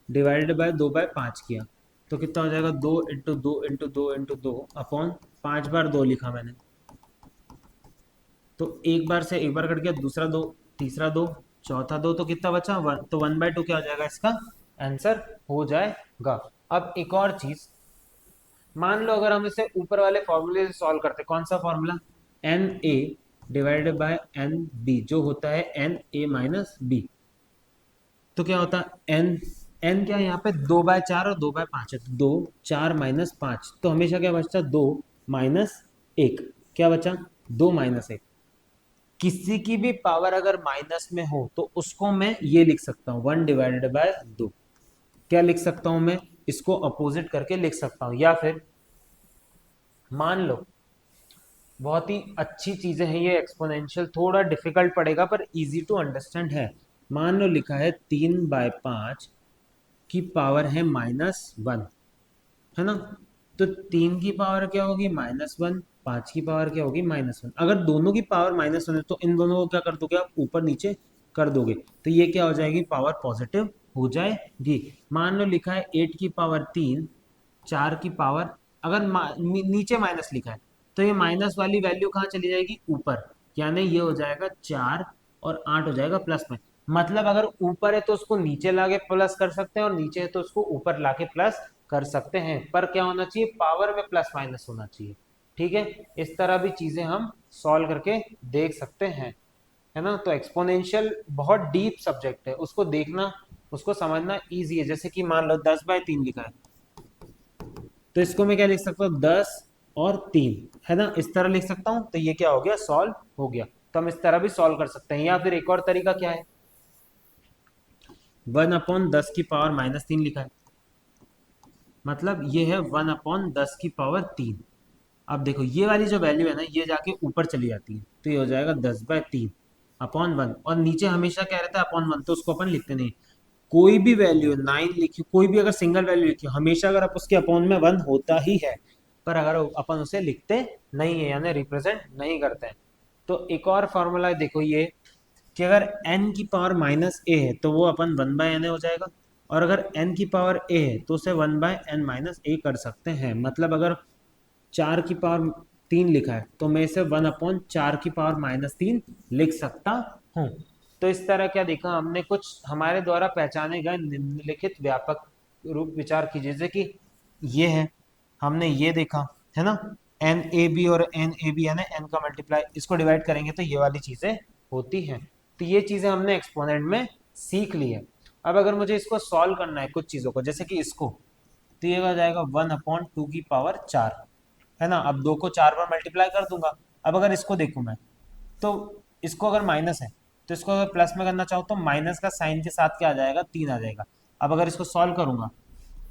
डिवाइडेड बाय 2/5 किया तो कितना हो जाएगा? 2 इंटू 2 इंटू 2 इंटू 2 अपॉन 5 बार 2 लिखा मैंने, तो एक बार से एक बार कट गया, दूसरा 2, तीसरा 2, चौथा 2, तो कितना बचा? 1। तो 1/2 क्या हो जाएगा? इसका आंसर हो जाएगा। अब एक और चीज, मान लो अगर हम इसे ऊपर वाले फॉर्मूले से सॉल्व करते, कौन सा formula, N A divided by N B, जो होता है एन ए माइनस बी। तो क्या होता है एन, एन क्या है यहाँ पे, 2/4 और 2/5 है, तो 2 4 - 5, तो हमेशा क्या बचता, 2 - 1, क्या बचा, 2 - 1। किसी की भी पावर अगर माइनस में हो तो उसको मैं ये लिख सकता हूँ 1/2। क्या लिख सकता हूं मैं, इसको अपोजिट करके लिख सकता हूं, या फिर मान लो, बहुत ही अच्छी चीजें हैं ये एक्सपोनेंशियल, थोड़ा डिफिकल्ट पड़ेगा पर इजी टू अंडरस्टैंड है। मान लो लिखा है 3/5 की पावर है -1, है ना। तो 3 की पावर क्या होगी, -1, 5 की पावर क्या होगी, -1। अगर दोनों की पावर -1 है तो इन दोनों को क्या कर दोगे आप, ऊपर नीचे कर दोगे, तो ये क्या हो जाएगी, पावर पॉजिटिव हो जाएगी। मान लो लिखा है 8 की पावर 3, 4 की पावर, अगर नीचे माइनस लिखा है तो ये माइनस वाली वैल्यू कहाँ चली जाएगी, ऊपर, यानी ये हो जाएगा 4 और 8 हो जाएगा प्लस में। मतलब अगर ऊपर है तो उसको नीचे लाके प्लस कर सकते हैं, और नीचे है तो उसको ऊपर लाके प्लस कर सकते हैं, पर क्या होना चाहिए, पावर में प्लस माइनस होना चाहिए। ठीक है, इस तरह भी चीजें हम सॉल्व करके देख सकते हैं, है ना। तो एक्सपोनेंशियल बहुत डीप सब्जेक्ट है, उसको देखना, उसको समझना इजी है। जैसे कि मान लो 10/3 लिखा है, तो इसको मैं क्या लिख सकता हूँ, 10 और 3, है ना, इस तरह लिख सकता हूँ। तो ये क्या हो गया, सॉल्व हो गया। तो हम इस तरह भी सॉल्व कर सकते हैं, या फिर एक और तरीका क्या है, 1/10 की पावर -3 लिखा है, मतलब ये है 1/10 की पावर 3। अब देखो ये वाली जो वैल्यू है ना, ये जाके ऊपर चली जाती है, तो ये हो जाएगा 10/3/1, और नीचे हमेशा क्या रहता है, अपॉन 1, तो उसको अपन लिखते नहीं। कोई भी वैल्यू 9 लिखी, कोई भी अगर सिंगल वैल्यू लिखी हो, हमेशा अगर आप उसके अपॉन में 1 होता ही है, पर अगर अपन उसे लिखते नहीं है, यानी रिप्रेजेंट नहीं करते हैं। तो एक और फॉर्मूला देखो ये, कि अगर n की पावर -a है तो वो अपन 1/n हो जाएगा, और अगर n की पावर a है तो उसे 1/n-a कर सकते हैं। मतलब अगर 4 की पावर 3 लिखा है तो मैं इसे 1/4 की पावर -3 लिख सकता हूँ। तो इस तरह क्या देखा हमने, कुछ हमारे द्वारा पहचाने गए निम्नलिखित व्यापक रूप विचार की, जैसे कि ये है, हमने ये देखा, है ना, एन ए बी और एन ए बी, यानी एन का मल्टीप्लाई, इसको डिवाइड करेंगे तो ये वाली चीजें होती हैं। तो ये चीजें हमने एक्सपोनेंट में सीख ली है। अब अगर मुझे इसको सॉल्व करना है कुछ चीजों को, जैसे कि इसको, तो ये हो जाएगा 1/2 की पावर 4, है ना। अब 2 को 4 बार मल्टीप्लाई कर दूंगा। अब अगर इसको देखूं मैं, तो इसको अगर माइनस है तो इसको अगर प्लस में करना चाहूँ तो माइनस का साइन के साथ क्या आ जाएगा, 3 आ जाएगा। अब अगर इसको सॉल्व करूंगा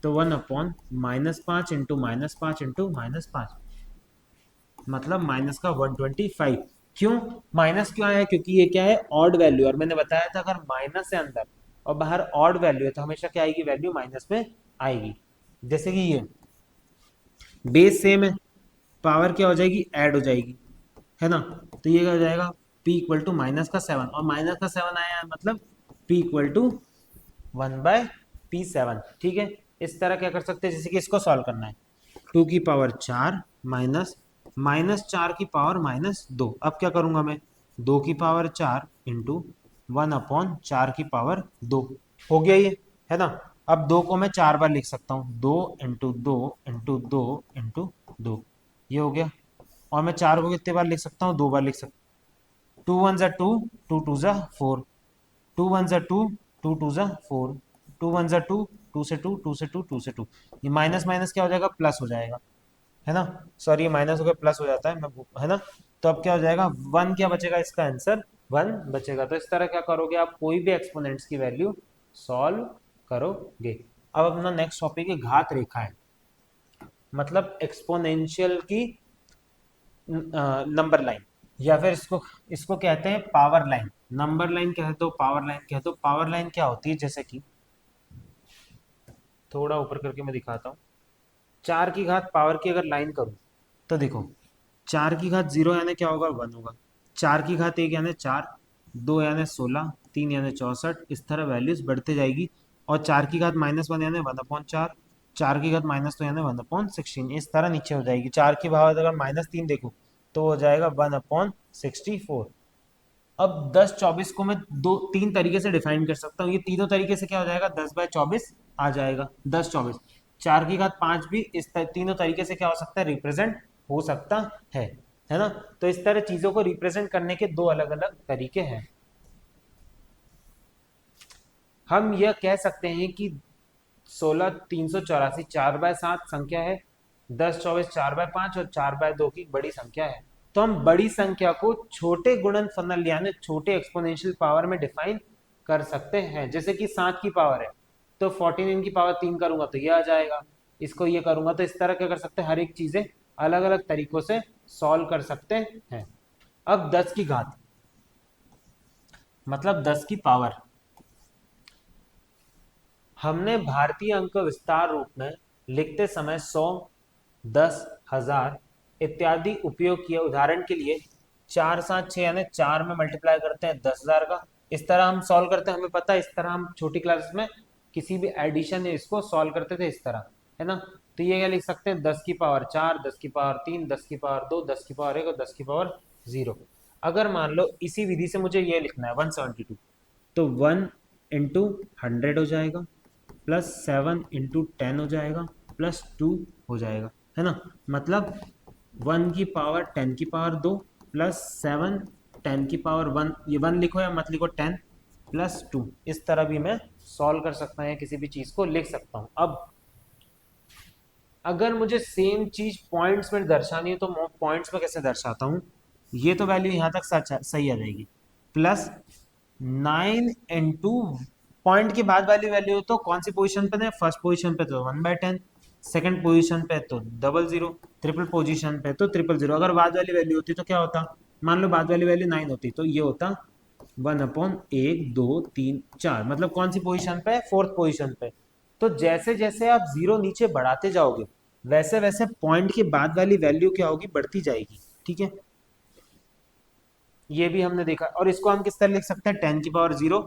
तो 1/-5 इंटू -5 इंटू -5, मतलब माइनस का 125। क्यों माइनस क्यों आया, क्योंकि ये क्या है, ऑड वैल्यू, और मैंने बताया था अगर माइनस है अंदर और बाहर ऑड वैल्यू है तो हमेशा क्या आएगी, वैल्यू माइनस में आएगी। जैसे कि ये बेस सेम है, पावर क्या हो जाएगी, ऐड हो जाएगी, है ना। तो ये क्या हो जाएगा, P = -7, और -7 आया है, मतलब P = 1/P7। ठीक है, इस तरह क्या कर सकते हैं, जैसे कि इसको सॉल्व करना है, 2 की पावर 4 माइनस -4 की पावर -2। अब क्या करूंगा मैं, 2 की पावर 4 इंटू 1/4 की पावर 2 हो गया ये, है ना। अब 2 को मैं 4 बार लिख सकता हूँ, 2 इंटू 2 इंटू 2 इंटू 2, ये हो गया। और मैं 4 को कितने बार लिख सकता हूँ, 2 बार लिख सकता हूँ। 2 1 2, 2 2 4, 2 1 2, 2 2 4, 2 1 2, 2 से 2, 2 से 2, 2 से 2, ये माइनस माइनस क्या हो जाएगा, प्लस हो जाएगा, है ना। सॉरी, ये माइनस होकर प्लस हो जाता है, है ना। तो अब क्या हो जाएगा, 1 क्या बचेगा, इसका आंसर 1 बचेगा। तो इस तरह क्या करोगे आप, कोई भी एक्सपोनेंट्स की वैल्यू सॉल्व करोगे। अब अपना नेक्स्ट टॉपिक है घात रेखाएं, मतलब एक्सपोनेंशियल की नंबर लाइन, या फिर इसको इसको कहते हैं पावर लाइन। नंबर लाइन कह दो, पावर लाइन कह दो। पावर लाइन क्या होती है, जैसे कि थोड़ा ऊपर करके मैं दिखाता हूँ। 4 की घात पावर की अगर लाइन करूँ तो देखो, 4 की घात 0 यानी क्या होगा, 1 होगा। 4 की घात 1 यानी 4, 2 यानी 16, 3 यानी 64, इस तरह वैल्यूज बढ़ते जाएगी। और 4 की घात -1 यानी 1/4, 4 की घात -2 यानी 1/16, इस तरह नीचे हो जाएगी। 4 की भाव अगर -3 देखो तो हो जाएगा 1/64। अब 10 24 को मैं दो तीन तरीके से डिफाइन कर सकता हूँ, ये तीनों तरीके से क्या हो जाएगा, 10/24 आ जाएगा, 10 24। 4 की घात 5 भी इस तीनों तरीके से क्या हो सकता है, रिप्रेजेंट हो सकता है ना। तो इस तरह चीजों को रिप्रेजेंट करने के दो अलग अलग तरीके हैं। हम यह कह सकते हैं कि 16 384 4/7 संख्या है, 10 24 4/5 और 4/2 की बड़ी संख्या है। तो हम बड़ी संख्या को छोटे गुणनफल यानी छोटे एक्सपोनेंशियल पावर में डिफाइन कर सकते हैं। जैसे कि 7 की पावर है तो 14 की पावर 3 करूंगा तो ये आ जाएगा, इसको ये करूंगा तो इस तरह क्या कर सकते हैं, हर एक चीजें अलग अलग तरीकों से सॉल्व कर सकते हैं। अब 10 की घात मतलब 10 की पावर, हमने भारतीय अंक विस्तार रूप में लिखते समय 100, 10, 1000 इत्यादि उपयोग किया। उदाहरण के लिए 4 7 6 यानी 4 में मल्टीप्लाई करते हैं 10,000 का, इस तरह हम सॉल्व करते हैं। हमें पता है इस तरह हम छोटी क्लासेस में किसी भी एडिशन या इसको सॉल्व करते थे इस तरह, है ना। तो ये क्या लिख सकते हैं, 10 की पावर 4, 10 की पावर 3, 10 की पावर 2, 10 की पावर 1 और 10 की पावर 0। अगर मान लो इसी विधि से मुझे ये लिखना है 172, तो 1 × 100 हो जाएगा, +7 × 10 हो जाएगा, +2 हो जाएगा, है ना। मतलब 1 की पावर 10 की पावर 2 +7 10 की पावर 1, ये 1 लिखो या मत लिखो, 10 +2, इस तरह भी मैं सॉल्व कर सकता हूँ, किसी भी चीज को लिख सकता हूँ। अब अगर मुझे सेम चीज पॉइंट्स में दर्शानी है तो मैं पॉइंट्स में कैसे दर्शाता हूँ, ये तो वैल्यू यहाँ तक सही आ जाएगी, +9 × पॉइंट के बाद वाली वैल्यू तो कौन सी पोजीशन पे है, फर्स्ट पोजीशन पे तो 1/10, सेकंड पोजीशन पे तो 00, ट्रिपल पोजीशन पे तो 000। अगर बाद वाली वैल्यू होती तो क्या होता, मान लो बाद वाली वैल्यू 9 होती तो ये होता 1/1 2 3 4, मतलब कौन सी पोजीशन पे, फोर्थ पोजीशन पे। तो जैसे जैसे आप जीरो नीचे बढ़ाते जाओगे वैसे वैसे पॉइंट के बाद वाली वैल्यू क्या होगी, बढ़ती जाएगी, ठीक है। ये भी हमने देखा। और इसको हम किस तरह लिख सकते हैं, 10 की पावर 0,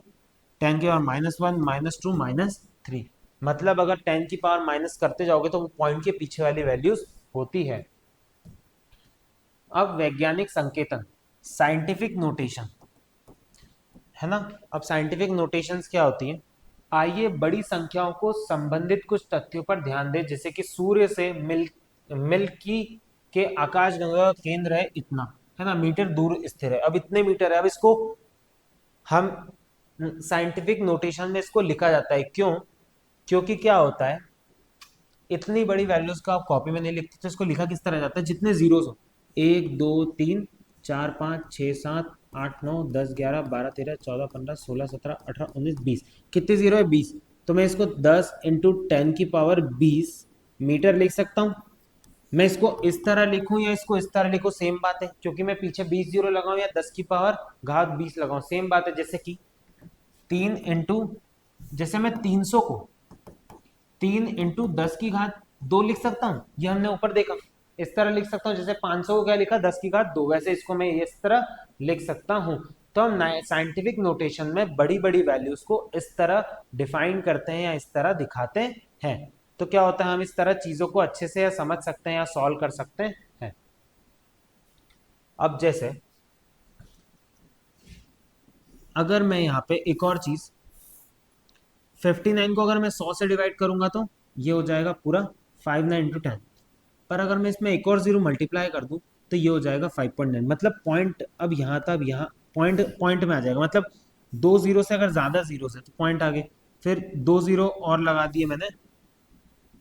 10 की पावर -1 -2 -3, मतलब अगर 10 की पावर माइनस करते जाओगे तो वो पॉइंट के पीछे वाली वैल्यूज होती है। अब वैज्ञानिक संकेतन, साइंटिफिक नोटेशन, है ना। अब साइंटिफिक नोटेशंस क्या होती हैं, आइए बड़ी संख्याओं को संबंधित कुछ तथ्यों पर ध्यान दें। जैसे कि सूर्य से मिल्की के आकाशगंगा का केंद्र है इतना, है ना, मीटर दूर स्थिर है। अब इतने मीटर है, अब इसको हम साइंटिफिक नोटेशन में इसको लिखा जाता है। क्यों, क्योंकि क्या होता है, इतनी बड़ी वैल्यूज का आप कॉपी में नहीं लिखते तो इसको लिखा किस तरह जाता है, जितने जीरोस हो, 1 2 3 4 5 6 7 8 9 10 11 12 13 14 15 16 17 18 19 20, कितने जीरो है, 20। तो मैं इसको 10 × 10 की पावर 20 मीटर लिख सकता हूँ। मैं इसको इस तरह लिखूं या इसको इस तरह लिखूं सेम बात है, क्योंकि मैं पीछे 20 जीरो लगाऊं या 10 की पावर घात 20 लगाऊं सेम बात है। जैसे कि 3 इंटू, जैसे मैं 300 को 3 × 10 की घात 2 लिख सकता हूँ, ये हमने ऊपर देखा। इस तरह लिख सकता हूँ, जैसे 500 को क्या लिखा, 10 की घात 2, वैसे इसको मैं इस तरह लिख सकता हूँ। तो हम साइंटिफिक नोटेशन में बड़ी बड़ी वैल्यूज को इस तरह डिफाइन करते हैं या इस तरह दिखाते हैं। तो क्या होता है, हम इस तरह चीजों को अच्छे से या समझ सकते हैं या सॉल्व कर सकते हैं। अब जैसे अगर मैं यहाँ पे एक और चीज 59 को अगर मैं 100 से डिवाइड करूंगा तो ये हो जाएगा पूरा 59 × 10। पर अगर मैं इसमें एक और जीरो मल्टीप्लाई कर दूं तो ये हो जाएगा 5.9, मतलब पॉइंट अब यहाँ था, अब यहाँ पॉइंट पॉइंट में आ जाएगा। मतलब 2 जीरो से अगर ज्यादा जीरो है तो पॉइंट आगे, फिर 2 जीरो और लगा दिए मैंने,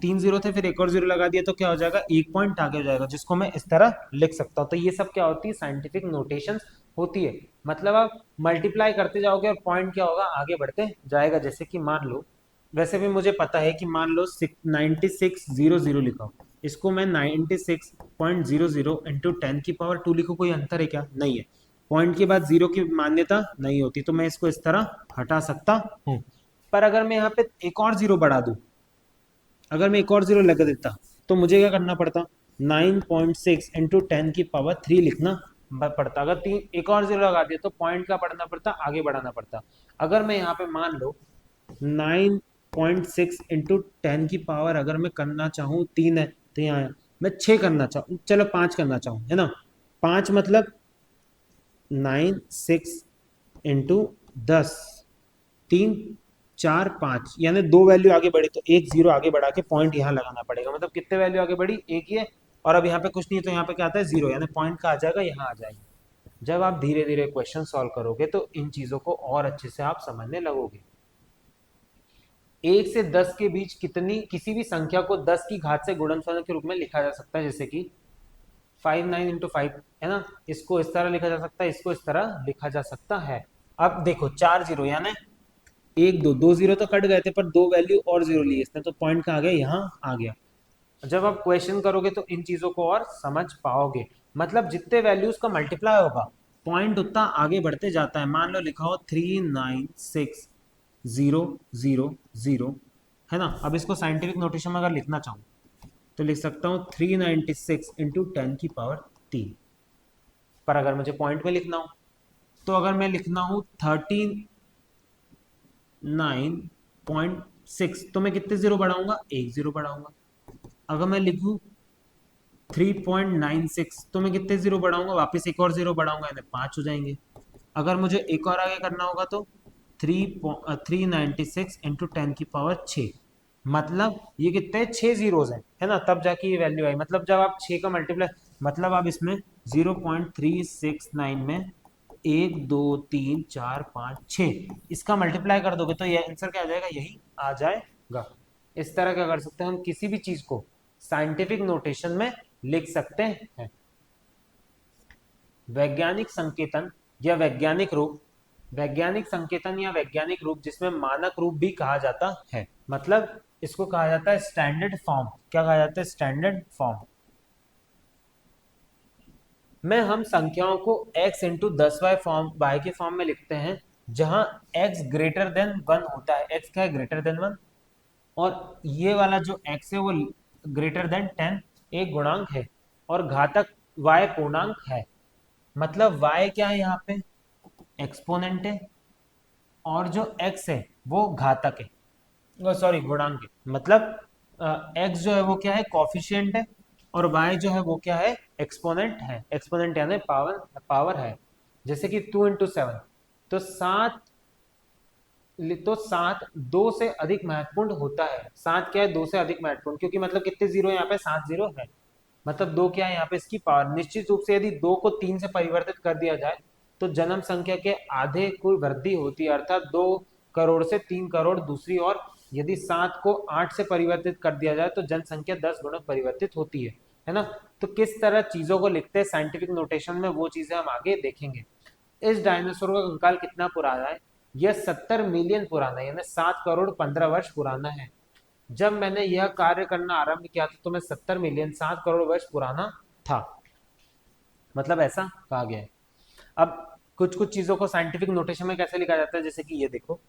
3 जीरो थे फिर एक और जीरो लगा दिया तो क्या हो जाएगा, एक पॉइंट आगे हो जाएगा, जिसको मैं इस तरह लिख सकता हूँ। तो ये सब क्या होती है, साइंटिफिक नोटेशन होती है। मतलब आप मल्टीप्लाई करते जाओगे और पॉइंट क्या होगा, आगे बढ़ते जाएगा। जैसे कि मान लो, वैसे भी मुझे पता है कि मान लो 9600 लिखा हो, इसको मैं 96.00 इंटू 10 की पावर 2 लिखो, कोई अंतर है क्या, नहीं है। पॉइंट के बाद जीरो की मान्यता नहीं होती, तो मैं इसको इस तरह हटा सकता हूँ। पर अगर मैं यहाँ पे एक और जीरो बढ़ा दूं, अगर मैं एक और जीरो लगा देता तो मुझे क्या करना पड़ता, 9.6 × 10 की पावर 3 लिखना पड़ता। अगर एक और जीरो लगा दिया तो पॉइंट का पढ़ना पड़ता, आगे बढ़ाना पड़ता। अगर मैं यहाँ पे मान लो 9.6 × 10 की पावर अगर मैं करना चाहूँ 3 है तो यहाँ मैं 6 करना चाहूँ, चलो 5 करना चाहूँ, है ना। 5 मतलब 9 6 × 10, 3 5 यानी 2 वैल्यू आगे बढ़ी तो एक जीरो आगे बढ़ा के पॉइंट यहाँ लगाना पड़ेगा। मतलब कितने वैल्यू आगे बढ़ी, एक ही है, और अब यहाँ पे कुछ नहीं है तो यहाँ पे क्या आता है, जीरो, यानी पॉइंट का आ जाएगा, यहाँ आ जाएगा। जब आप धीरे धीरे क्वेश्चन सॉल्व करोगे तो इन चीजों को और अच्छे से आप समझने लगोगे। 1 से 10 के बीच कितनी किसी भी संख्या को 10 की घात से गुणनफल के रूप में लिखा जा सकता है, जैसे कि 5 9 × 5 है ना, इसको इस तरह लिखा जा सकता है, इसको इस तरह लिखा जा सकता है। अब देखो 4 जीरो यानी एक दो, दो जीरो तो कट गए थे पर दो वैल्यू और जीरो लिए इसने, तो पॉइंट कहाँ आ गया, यहाँ आ गया। जब आप क्वेश्चन करोगे तो इन चीजों को और समझ पाओगे। मतलब जितने वैल्यूज का मल्टीप्लाई होगा पॉइंट उतना आगे बढ़ते जाता है। मान लो लिखा हो 396 0 0 0 है ना। अब इसको साइंटिफिक नोटेशन में अगर लिखना चाहूँ तो लिख सकता हूँ 396 × 10⁻³ पर अगर मुझे पॉइंट में लिखना हो तो अगर मैं लिखना हूँ 39.6 तो मैं कितने जीरो बढ़ाऊंगा, एक जीरो बढ़ाऊंगा। अगर मैं लिखूं 3.96 तो मैं कितने जीरो बढ़ाऊंगा, वापस एक और जीरो बढ़ाऊंगा, यानी 5 हो जाएंगे। अगर मुझे एक और आगे करना होगा तो 396 × 10⁻6 मतलब ये कितने 6 जीरोज हैं, है ना, तब जाके ये वैल्यू आई। मतलब जब आप 6 का मल्टीप्लाई, मतलब आप इसमें 0.369 में 1 2 3 4 5 6 इसका मल्टीप्लाई कर दोगे तो ये आंसर क्या आ जाएगा, यही आ जाएगा। इस तरह क्या कर सकते हैं हम, किसी भी चीज को साइंटिफिक नोटेशन में लिख सकते हैं। वैज्ञानिक संकेतन या वैज्ञानिक रूप, वैज्ञानिक संकेतन या वैज्ञानिक रूप जिसमें मानक रूप भी कहा जाता है, मतलब इसको कहा जाता है स्टैंडर्ड फॉर्म। क्या कहा जाता है, स्टैंडर्ड फॉर्म में हम संख्याओं को x into 10y form y के फॉर्म में लिखते हैं, जहां x ग्रेटर देन 1 होता है। x क्या है, ग्रेटर देन 1, और ये वाला जो x है वो ग्रेटर देन 10 एक गुणांक है, और घातक y पूर्णांक है। मतलब y क्या है, यहाँ पे एक्सपोनेंट है, और जो x है वो घातक है, सॉरी गुणांक है। मतलब x जो है वो क्या है, कॉफिशिएंट है, और y जो है वो क्या है, एक्सपोनेंट है। एक्सपोनेंट यानी पावर, पावर है। जैसे कि 2 × 7 तो 7, तो 7 2 से अधिक महत्वपूर्ण होता है। 7 क्या है, 2 से अधिक महत्वपूर्ण, क्योंकि मतलब कितने जीरो यहाँ पे, 7 जीरो है। मतलब 2 क्या है यहाँ पे, इसकी पावर। निश्चित रूप से यदि 2 को 3 से परिवर्तित कर दिया जाए तो जन्म संख्या के आधे की वृद्धि होती है, अर्थात 2 करोड़ से 3 करोड़। दूसरी ओर यदि 7 को 8 से परिवर्तित कर दिया जाए तो जनसंख्या 10 गुना परिवर्तित होती है ना। तो किस तरह चीजों को लिखते हैं साइंटिफिक नोटेशन में, वो चीजें हम आगे देखेंगे। इस डायनासोर का कंकाल कितना पुराना है, यह 70 मिलियन पुराना है, यानी 7 करोड़ 15 वर्ष पुराना है। जब मैंने यह कार्य करना आरंभ किया था तो मैं 70 मिलियन 7 करोड़ वर्ष पुराना था। मतलब ऐसा कहा गया है। अब कुछ कुछ चीजों को साइंटिफिक नोटेशन में कैसे लिखा जाता है, जैसे कि ये देखो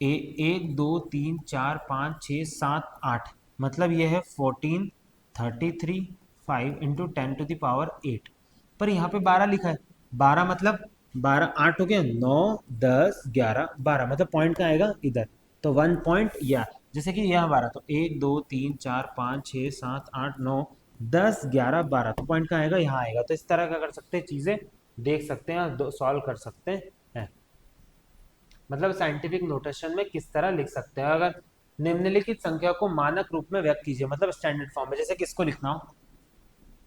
1 2 3 4 5 6 7 8, मतलब ये है 14 33 5 × 10⁻8। पर यहाँ पे 12 लिखा है। 12 मतलब 12, 8 हो गया, 9 10 11 12, मतलब पॉइंट का आएगा इधर, तो 1 पॉइंट या जैसे कि यह 12, तो 1 2 3 4 5 6 7 8 9 10 11 12, तो पॉइंट का आएगा, यहाँ आएगा। तो इस तरह का कर सकते हैं, चीजें देख सकते हैं, सॉल्व कर सकते हैं। मतलब साइंटिफिक नोटेशन में किस तरह लिख सकते हैं, अगर निम्नलिखित संख्या को मानक रूप में व्यक्त कीजिए, मतलब स्टैंडर्ड फॉर्म में। जैसे किसको लिखना हो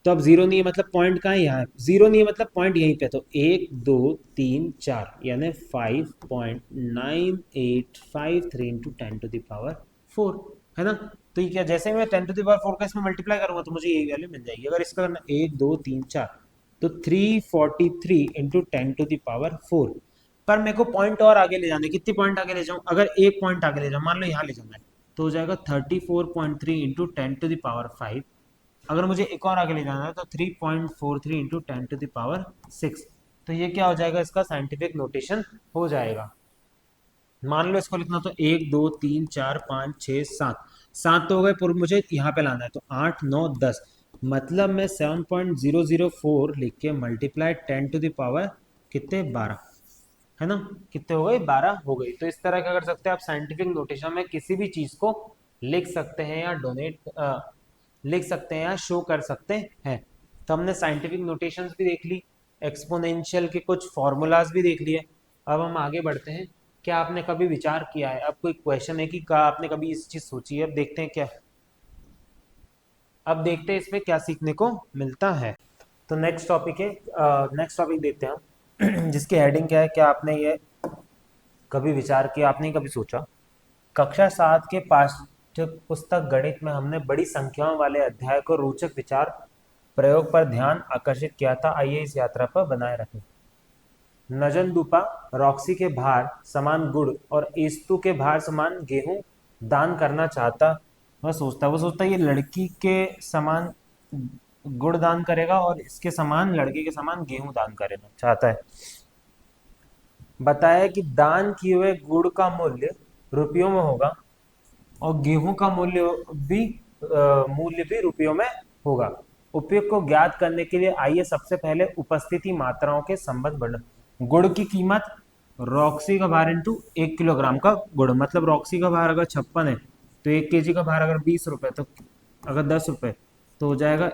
तो अब जीरो नहीं है, मतलब पॉइंट कहाँ है, यहाँ जीरो नहीं है, मतलब पॉइंट यहीं पे, तो 1 2 3 4 यानी 5.9853 × 10⁻4 है ना। तो ये क्या, जैसे मैं 10⁻4 का इसमें मल्टीप्लाई करूंगा तो मुझे यही वैल्यू मिल जाएगी। अगर इसका करना 1 2 3 4 तो 343 × 10⁻4, पर मेरे को पॉइंट और आगे ले जाने, कितनी पॉइंट आगे ले जाऊं, अगर एक पॉइंट आगे ले जाऊं, मान लो यहाँ ले जाना है तो हो जाएगा 34.3 × 10⁻5। अगर मुझे एक और आगे ले जाना है तो 3.43 × 10⁻6। तो ये क्या हो जाएगा, इसका साइंटिफिक नोटेशन हो जाएगा। मान लो इसको लिखना तो 1 2 3 4 5 6 7, 7 तो हो गए, पर मुझे यहाँ पे लाना है तो 8 9 10, मतलब मैं 7.004 लिख के मल्टीप्लाई 10⁻, कितने 12, है ना। कितने हो गए, 12 हो गई। तो इस तरह क्या कर सकते हैं आप, साइंटिफिक नोटेशन में किसी भी चीज को लिख सकते हैं या लिख सकते हैं या शो कर सकते हैं। तो हमने साइंटिफिक नोटेशंस भी देख ली, एक्सपोनेंशियल के कुछ फॉर्मूलाज भी देख लिए। अब हम आगे बढ़ते हैं क्या आपने कभी विचार किया है? अब कोई क्वेश्चन है कि क्या आपने कभी इस चीज सोची है? अब देखते हैं क्या, अब देखते हैं इसमें क्या सीखने को मिलता है। तो नेक्स्ट टॉपिक है, नेक्स्ट टॉपिक देखते हैं हम जिसकी हेडिंग क्या है, क्या आपने ये कभी विचार किया, आपने कभी सोचा? कक्षा 7 के पाठ्य पुस्तक गणित में हमने बड़ी संख्याओं वाले अध्याय को रोचक विचार प्रयोग पर ध्यान आकर्षित किया था। आइए इस यात्रा पर बनाए रखें। नजनदूपा रॉक्सी के भार समान गुड़ और एस्तु के भार समान गेहूं दान करना चाहता। वो सोचता ये लड़की के समान गुड़ दान करेगा और इसके समान, लड़के के समान गेहूं दान करना चाहता है। बताया कि दान किए हुए गुड़ का मूल्य रुपयों में होगा और गेहूं का मूल्य भी रुपयों में होगा। उपयोग को ज्ञात करने के लिए आइए सबसे पहले उपस्थिति मात्राओं के संबंध बढ़। गुड़ की कीमत रॉक्सी का भार इंटू 1 किलोग्राम का गुड़, मतलब रॉक्सी का भार अगर 56 है तो 1 केजी का भार अगर 20 रुपए, तो अगर 10 रुपए तो हो जाएगा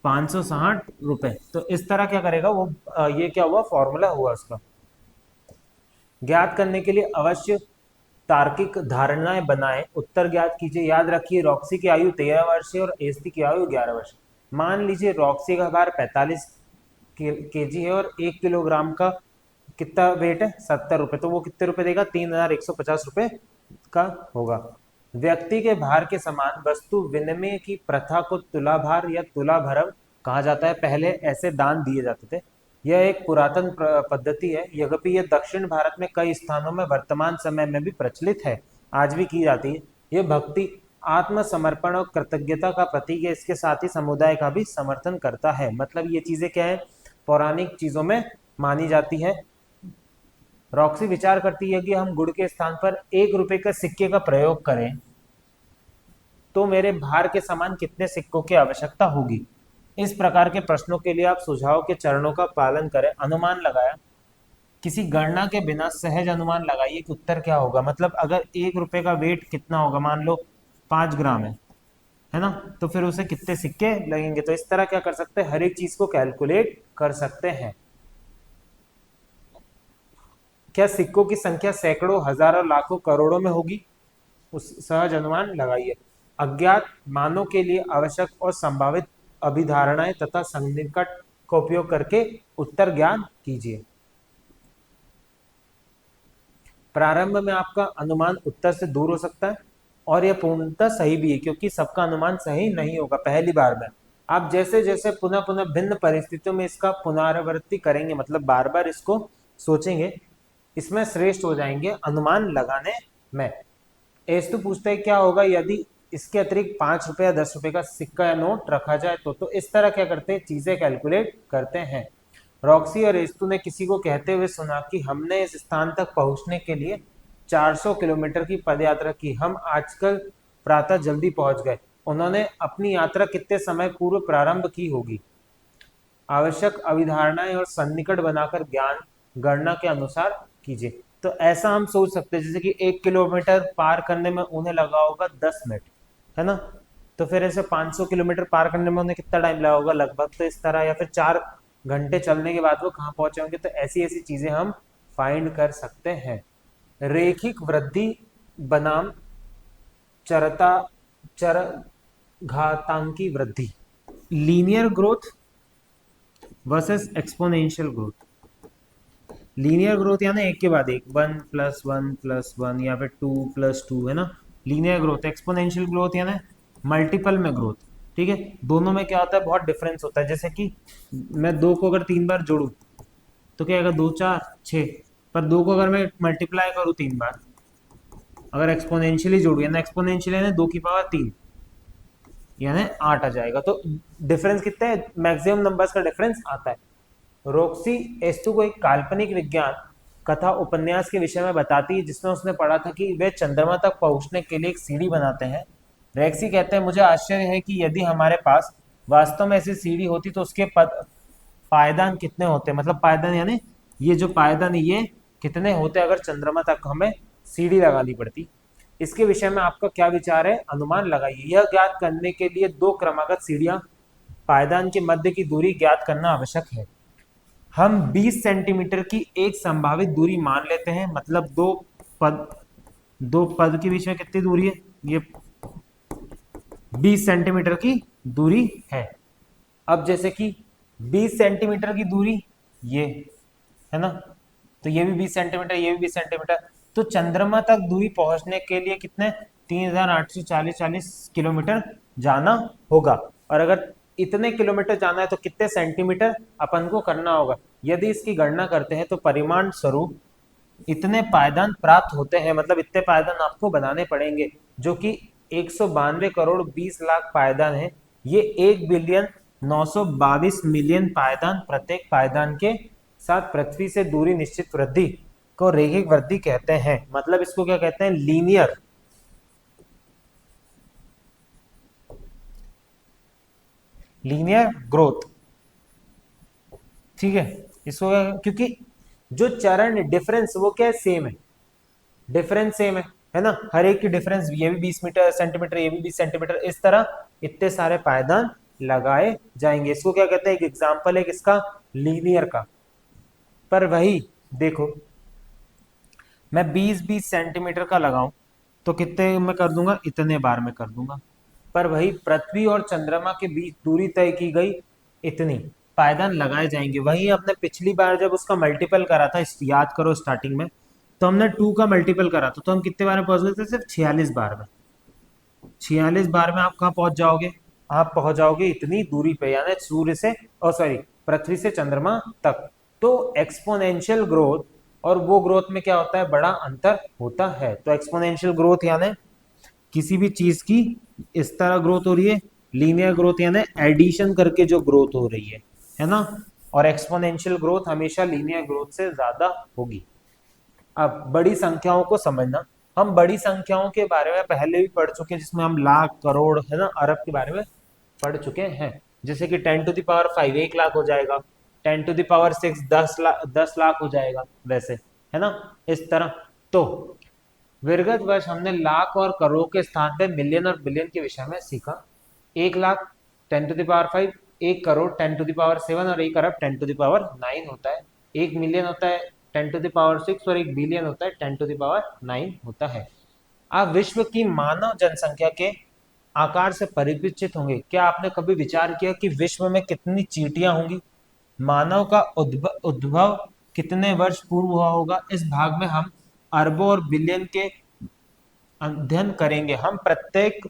560 रुपए। तो इस तरह क्या करेगा वो, ये क्या हुआ, फॉर्मूला हुआ उसका। ज्ञात करने के लिए अवश्य तार्किक धारणाएं बनाएं, उत्तर ज्ञात कीजिए। याद रखिए रॉक्सी की आयु 13 वर्ष है और एस्ती की आयु 11 वर्ष। मान लीजिए रॉक्सी का भार 45 केजी है और 1 किलोग्राम का कितना वेट है, 70 रुपए, तो वो कितने रुपए देगा, 3150 रुपए का होगा। व्यक्ति के भार के समान वस्तु विनिमय की प्रथा को तुलाभार या तुलाभरम कहा जाता है। पहले ऐसे दान दिए जाते थे। यह एक पुरातन पद्धति है, यद्यपि यह दक्षिण भारत में कई स्थानों में वर्तमान समय में भी प्रचलित है, आज भी की जाती है। यह भक्ति, आत्मसमर्पण और कृतज्ञता का प्रतीक है। इसके साथ ही समुदाय का भी समर्थन करता है। मतलब ये चीजें क्या है, पौराणिक चीजों में मानी जाती है। रॉक्सी विचार करती है कि हम गुड़ के स्थान पर 1 रुपए के सिक्के का प्रयोग करें तो मेरे भार के समान कितने सिक्कों की आवश्यकता होगी। इस प्रकार के प्रश्नों के लिए आप सुझाव के चरणों का पालन करें। अनुमान लगाया, किसी गणना के बिना सहज अनुमान लगाइए कि उत्तर क्या होगा। मतलब अगर 1 रुपए का वेट कितना होगा, मान लो 5 ग्राम है ना, तो फिर उसे कितने सिक्के लगेंगे। तो इस तरह क्या कर सकते हैं, हर एक चीज को कैलकुलेट कर सकते हैं। क्या सिक्कों की संख्या सैकड़ों, हजारों, लाखों, करोड़ों में होगी, उस सहज अनुमान लगाइए। अज्ञात मानों के लिए आवश्यक और संभावित अभिधारणाएं तथा सन्निकट का उपयोग करके उत्तर ज्ञान कीजिए। प्रारंभ में आपका अनुमान उत्तर से दूर हो सकता है और यह पूर्णतः सही भी है, क्योंकि सबका अनुमान सही नहीं होगा पहली बार में। आप जैसे जैसे पुनः पुनः भिन्न परिस्थितियों में इसका पुनरावृत्ति करेंगे, मतलब बार बार इसको सोचेंगे, इसमें श्रेष्ठ हो जाएंगे अनुमान लगाने में। एस तो पूछता है क्या होगा यदि इसके अतिरिक्त 5 रुपए या 10 रुपए का सिक्का या नोट रखा जाए तो इस तरह क्या करते हैं, चीजें कैलकुलेट करते हैं। रॉक्सी और एस्तु ने किसी को कहते हुए सुना कि हमने इस स्थान तक पहुंचने के लिए 400 किलोमीटर की पदयात्रा की, हम आजकल प्रातः जल्दी पहुंच गए। उन्होंने अपनी यात्रा कितने समय पूर्व प्रारंभ की होगी। आवश्यक अभिधारणाएं और सन्निकट बनाकर ज्ञान गणना के अनुसार कीजिए। तो ऐसा हम सोच सकते हैं जैसे कि 1 किलोमीटर पार करने में उन्हें लगा होगा 10 मिनट, है ना, तो फिर ऐसे 500 किलोमीटर पार करने में उन्हें कितना टाइम लगा होगा लगभग, तो इस तरह, या फिर 4 घंटे चलने के बाद वो कहाँ पहुंचे होंगे। तो ऐसी ऐसी चीजें हम फाइंड कर सकते हैं। रेखिक वृद्धि बनाम चरता चर घातांकी वृद्धि, linear growth versus exponential growth. Linear growth यानी एक के बाद एक, 1+1+1 या फिर 2+2, है ना, लीनियर ग्रोथ। एक्सपोनेंशियल ग्रोथ यानी मल्टीपल में ग्रोथ। ठीक है, दोनों में क्या होता है, बहुत डिफरेंस होता है। जैसे कि मैं 2 को अगर 3 बार जोड़ू तो क्या आएगा, 2 4 6, पर 2 को अगर मैं मल्टीप्लाई करूँ 3 बार, अगर एक्सपोनेंशियली जोड़ू यानी एक्सपोनेंशियल यानी 2 की पावर 3 यानी 8 आ जाएगा। तो डिफरेंस कितने है, मैक्सिमम नंबर्स का डिफरेंस आता है। रॉक्सी एस्तु को एक काल्पनिक विज्ञान कथा उपन्यास के विषय में बताती है जिसमें उसने पढ़ा था कि वे चंद्रमा तक पहुंचने के लिए एक सीढ़ी बनाते हैं। रेक्सी कहते हैं मुझे आश्चर्य है कि यदि हमारे पास वास्तव में ऐसी सीढ़ी होती तो उसके पायदान कितने होते, मतलब पायदान यानी ये जो पायदान ये कितने होते अगर चंद्रमा तक हमें सीढ़ी लगानी पड़ती। इसके विषय में आपका क्या विचार है, अनुमान लगाइए। यह ज्ञात करने के लिए 2 क्रमागत सीढ़ियां पायदान के मध्य की दूरी ज्ञात करना आवश्यक है। हम 20 सेंटीमीटर की एक संभावित दूरी मान लेते हैं, मतलब पद दो पद के बीच में कितनी दूरी है, ये 20 सेंटीमीटर की दूरी है। अब जैसे कि 20 सेंटीमीटर की दूरी ये है ना, तो ये भी 20 सेंटीमीटर, ये भी 20 सेंटीमीटर, तो चंद्रमा तक दूरी पहुंचने के लिए कितने 3840 किलोमीटर जाना होगा। और अगर इतने किलोमीटर जाना है तो कितने सेंटीमीटर अपन को करना होगा। यदि इसकी गणना करते हैं तो परिमाण स्वरूप इतने पायदान प्राप्त होते हैं, मतलब इतने पायदान आपको बनाने पड़ेंगे, जो कि 192 करोड़ 20 लाख पायदान है। ये 1 बिलियन 922 मिलियन पायदान, प्रत्येक पायदान के साथ पृथ्वी से दूरी निश्चित वृद्धि को रैखिक वृद्धि कहते हैं। मतलब इसको क्या कहते हैं, लीनियर ग्रोथ। ठीक है, इसको क्योंकि जो चरण डिफरेंस वो क्या है, सेम है, डिफरेंस सेम है ना, हर एक की डिफरेंस, ये भी 20 सेंटीमीटर, ये भी 20 सेंटीमीटर, इस तरह इतने सारे पायदान लगाए जाएंगे। इसको क्या कहते हैं, एक एग्जाम्पल है किसका, लीनियर का। पर वही देखो, मैं 20-20 सेंटीमीटर का लगाऊं तो कितने में कर दूंगा, इतने बार में कर दूंगा। पर वही पृथ्वी और चंद्रमा के बीच दूरी तय की गई, इतनी पायदान लगाए जाएंगे। वही अपने पिछली बार जब उसका मल्टीपल करा था, याद करो स्टार्टिंग में, तो हमने 2 का मल्टीपल करा था, तो हम कितने बार में पहुंच गए थे, सिर्फ 46 बार में। 46 बार में आप कहाँ पहुंच जाओगे, आप पहुंच जाओगे इतनी दूरी पे, यानी सूर्य से, और सॉरी, पृथ्वी से चंद्रमा तक। तो एक्सपोनेंशियल ग्रोथ और वो ग्रोथ में क्या होता है, बड़ा अंतर होता है। तो एक्सपोनेंशियल ग्रोथ यानी किसी भी चीज की इस तरह ग्रोथ हो रही है, लीनियर ग्रोथ यानी एडिशन करके जो ग्रोथ हो रही है ना, और एक्सपोनेंशियल ग्रोथ हमेशा लीनियर ग्रोथ से ज्यादा होगी। अब बड़ी संख्याओं को समझना, हम बड़ी संख्याओं के बारे में पहले भी पढ़ चुके हैं, जिसमें हम लाख, करोड़, है ना, अरब के बारे में पढ़ चुके हैं। जैसे कि 10⁵ 1 लाख हो जाएगा, 10⁶ 10 लाख हो जाएगा, वैसे, है ना, इस तरह। तो विगत वर्ष हमने लाख और करोड़ के स्थान पे मिलियन और बिलियन के विषय में सीखा। 1 लाख 10⁵ 1 करोड़ 10⁻7 और 1 अरब 10⁹ होता है। 1 मिलियन होता है 10⁶ और 1 बिलियन होता है 10⁹ होता है। आप विश्व की मानव जनसंख्या के आकार से परिचित होंगे। क्या आपने कभी विचार किया कि विश्व में कितनी चींटियां होंगी, मानव का उद्भव कितने वर्ष पूर्व हुआ होगा। इस भाग में हम अरबों और बिलियन के अध्ययन करेंगे। हम प्रत्येक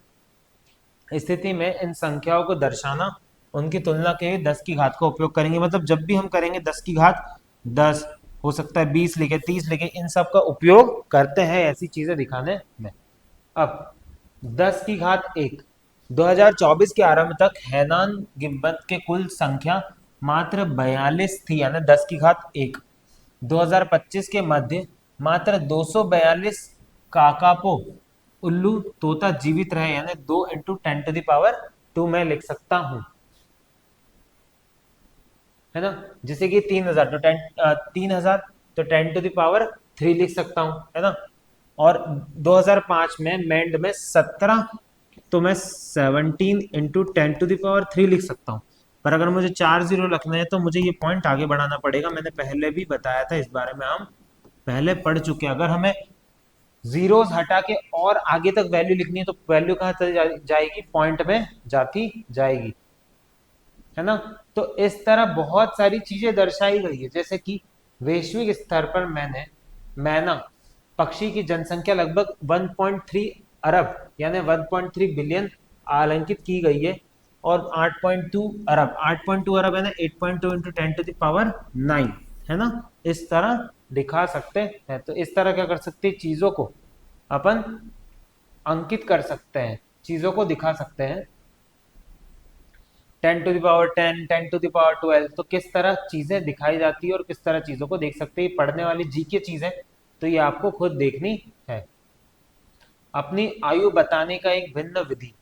स्थिति में इन संख्याओं को दर्शाना, उनकी तुलना के लिए 10 की घात का उपयोग करेंगे। मतलब जब भी हम करेंगे 10 की घात 10, हो सकता है 20 लिखे, 30 लिखे, इन सब का उपयोग करते हैं ऐसी चीजें दिखाने में। अब 10 की घात 1, 2024 के आरंभ तक हैनान गिब्बन के कुल संख्या मात्र 42 थी, यानी 10 की घात 1। 2025 के मध्य मात्र 242 काकापो उल्लू तोता जीवित रहे, यानी 2 × 10⁻² मैं लिख सकता हूं, है ना। जैसे कि 3000 तो 3000 तो 10⁻³ लिख सकता हूं, है ना। और 2005 में मैंड में 17, तो मैं 17 × 10⁻³ लिख सकता हूँ। पर अगर मुझे 4 जीरो रखना है तो मुझे ये पॉइंट आगे बढ़ाना पड़ेगा। मैंने पहले भी बताया था, इस बारे में हम पहले पढ़ चुके हैं। अगर हमें जीरोस हटा के और आगे तक वैल्यू लिखनी है तो वैल्यू कहाँ चली जाएगी, पॉइंट में जाती जाएगी, है ना। तो इस तरह बहुत सारी चीजें दर्शाई गई है, जैसे कि वैश्विक स्तर पर मैना पक्षी की जनसंख्या लगभग 1.3 अरब यानी 1.3 बिलियन आलंकित की गई है। और 8.2 अरब यानी 8.2 × 10⁻⁹ है ना। इस तरह दिखा सकते हैं। तो इस तरह क्या कर सकते हैं, चीजों को अपन अंकित कर सकते हैं, चीजों को दिखा सकते हैं। 10⁻10, 10⁻12, तो किस तरह चीजें दिखाई जाती है और किस तरह चीजों को देख सकते हैं। पढ़ने वाली जीके चीजें तो ये आपको खुद देखनी है। अपनी आयु बताने का एक भिन्न विधि।